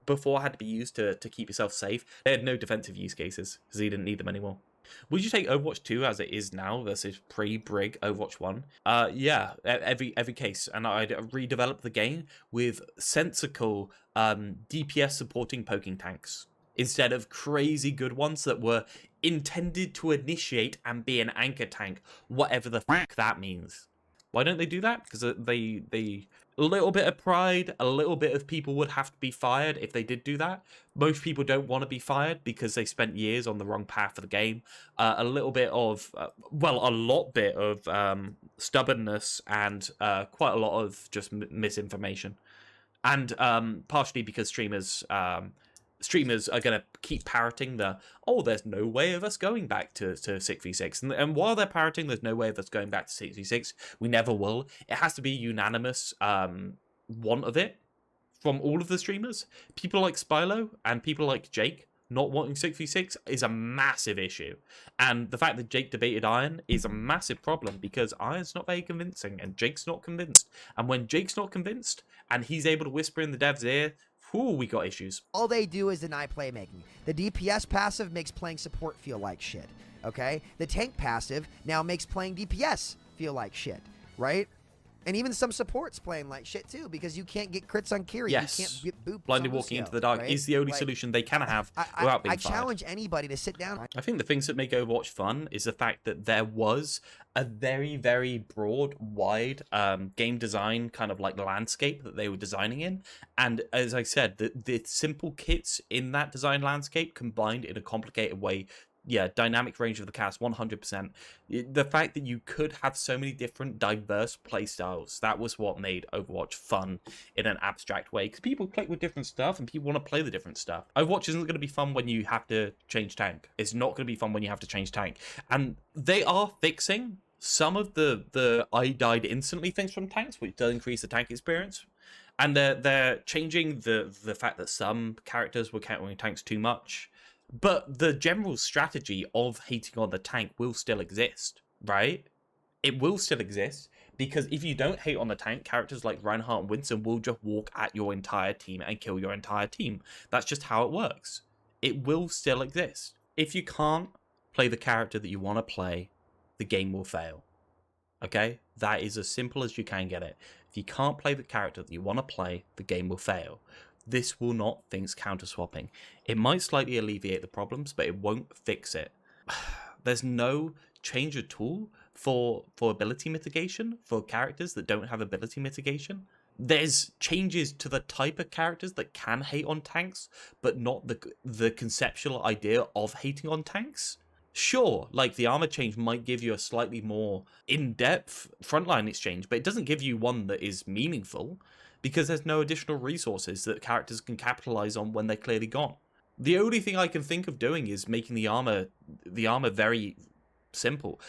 before had to be used to keep yourself safe, they had no defensive use cases because you didn't need them anymore. Would you take Overwatch 2 as it is now versus pre-Brig Overwatch 1? Yeah, every case. And I'd redevelop the game with sensical DPS supporting poking tanks instead of crazy good ones that were intended to initiate and be an anchor tank, whatever the fuck that means. Why don't they do that? Because they a little bit of pride, a little bit of people would have to be fired if they did do that. Most people don't want to be fired because they spent years on the wrong path of the game. A little bit of, well, a lot bit of stubbornness and quite a lot of just misinformation. And partially because streamers are going to keep parroting there's no way of us going back to 6v6. And while they're parroting, there's no way of us going back to 6v6, we never will. It has to be unanimous want of it from all of the streamers. People like Spylo and people like Jake not wanting 6v6 is a massive issue. And the fact that Jake debated Iron is a massive problem because Iron's not very convincing and Jake's not convinced. And when Jake's not convinced and he's able to whisper in the dev's ear, ooh, we got issues. All they do is deny playmaking. The DPS passive makes playing support feel like shit, okay? The tank passive now makes playing DPS feel like shit, right? And even some supports playing like shit too, because you can't get crits on Kiri. Yes. You can't get boops Blindly on walking Lucio, into the dark right? is the only solution they can have without being fired. I challenge anybody to sit down. I think the things that make Overwatch fun is the fact that there was a very, very broad, wide game design kind of like landscape that they were designing in. And as I said, the simple kits in that design landscape combined in a complicated way. Yeah, dynamic range of the cast, 100%. The fact that you could have so many different diverse playstyles, that was what made Overwatch fun in an abstract way. Because people click with different stuff and people want to play the different stuff. Overwatch isn't going to be fun when you have to change tank. It's not going to be fun when you have to change tank. And they are fixing some of the I died instantly things from tanks, which does increase the tank experience. And they're changing the fact that some characters were countering tanks too much. But the general strategy of hating on the tank will still exist, right? It will still exist because if you don't hate on the tank, characters like Reinhardt and Winston will just walk at your entire team and kill your entire team. That's just how it works. It will still exist. If you can't play the character that you want to play, the game will fail. Okay? That is as simple as you can get it. If you can't play the character that you want to play, the game will fail. This will not fix counter-swapping. It might slightly alleviate the problems, but it won't fix it. There's no change at all for ability mitigation for characters that don't have ability mitigation. There's changes to the type of characters that can hate on tanks, but not the conceptual idea of hating on tanks. Sure, like the armor change might give you a slightly more in-depth frontline exchange, but it doesn't give you one that is meaningful. because there's no additional resources that characters can capitalize on when they're clearly gone. The only thing I can think of doing is making the armor very simple.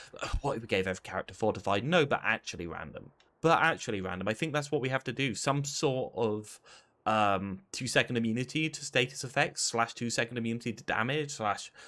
What if we gave every character fortified? No, but actually random. I think that's what we have to do. Some sort of 2-second immunity to status effects / 2-second immunity to damage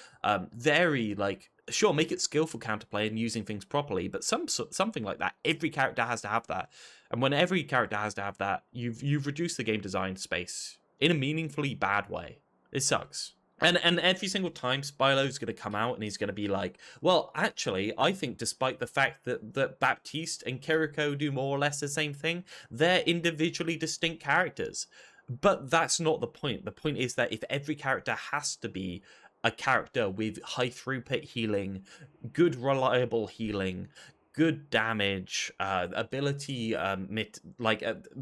/ very like, sure, make it skillful counterplay and using things properly, but something like that. Every character has to have that, and when every character has to have that, you've reduced the game design space in a meaningfully bad way. It sucks. And every single time Spylo's going to come out and he's going to be like, well, actually, I think despite the fact that Baptiste and Kiriko do more or less the same thing, they're individually distinct characters. But that's not the point. The point is that if every character has to be a character with high throughput healing, good reliable healing, good damage, ability,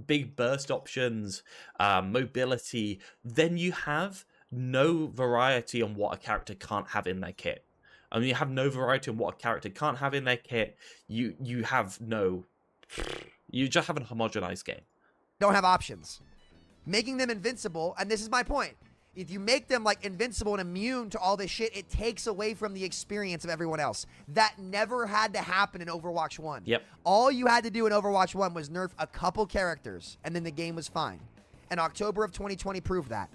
big burst options, mobility, then you have no variety on what a character can't have in their kit. I mean, you have no variety on what a character can't have in their kit. You just have a homogenized game. Don't have options. Making them invincible, and this is my point. If you make them like invincible and immune to all this shit, it takes away from the experience of everyone else. That never had to happen in Overwatch 1. Yep. All you had to do in Overwatch 1 was nerf a couple characters, and then the game was fine. And October of 2020 proved that.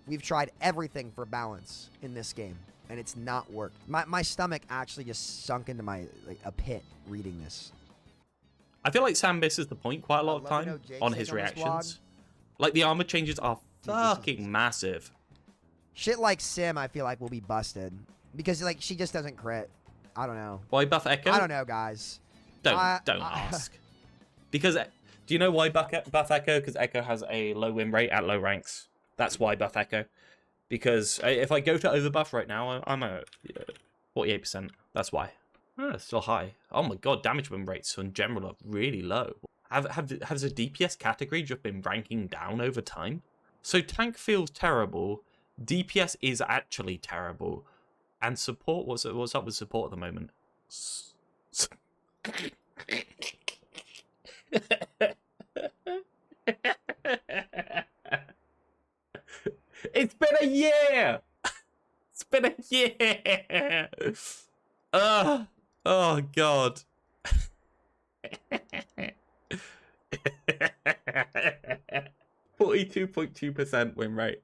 We've tried everything for balance in this game, and it's not worked. My stomach actually just sunk into a pit reading this. I feel like Sam misses the point quite a lot of time on his reactions. Like, the armor changes are fucking massive. Shit like Sim, I feel like, will be busted. Because, like, she just doesn't crit. I don't know. Why buff Echo? I don't know, guys. Don't ask. Because, do you know why buff Echo? Because Echo has a low win rate at low ranks. That's why buff Echo. Because if I go to overbuff right now, I'm at 48%. That's why. It's still high. Oh my god, damage win rates in general are really low. Has the DPS category just been ranking down over time? So tank feels terrible. DPS is actually terrible. And support, what's up with support at the moment? It's been a year! It's been a year! Oh, God. 42.2% win rate.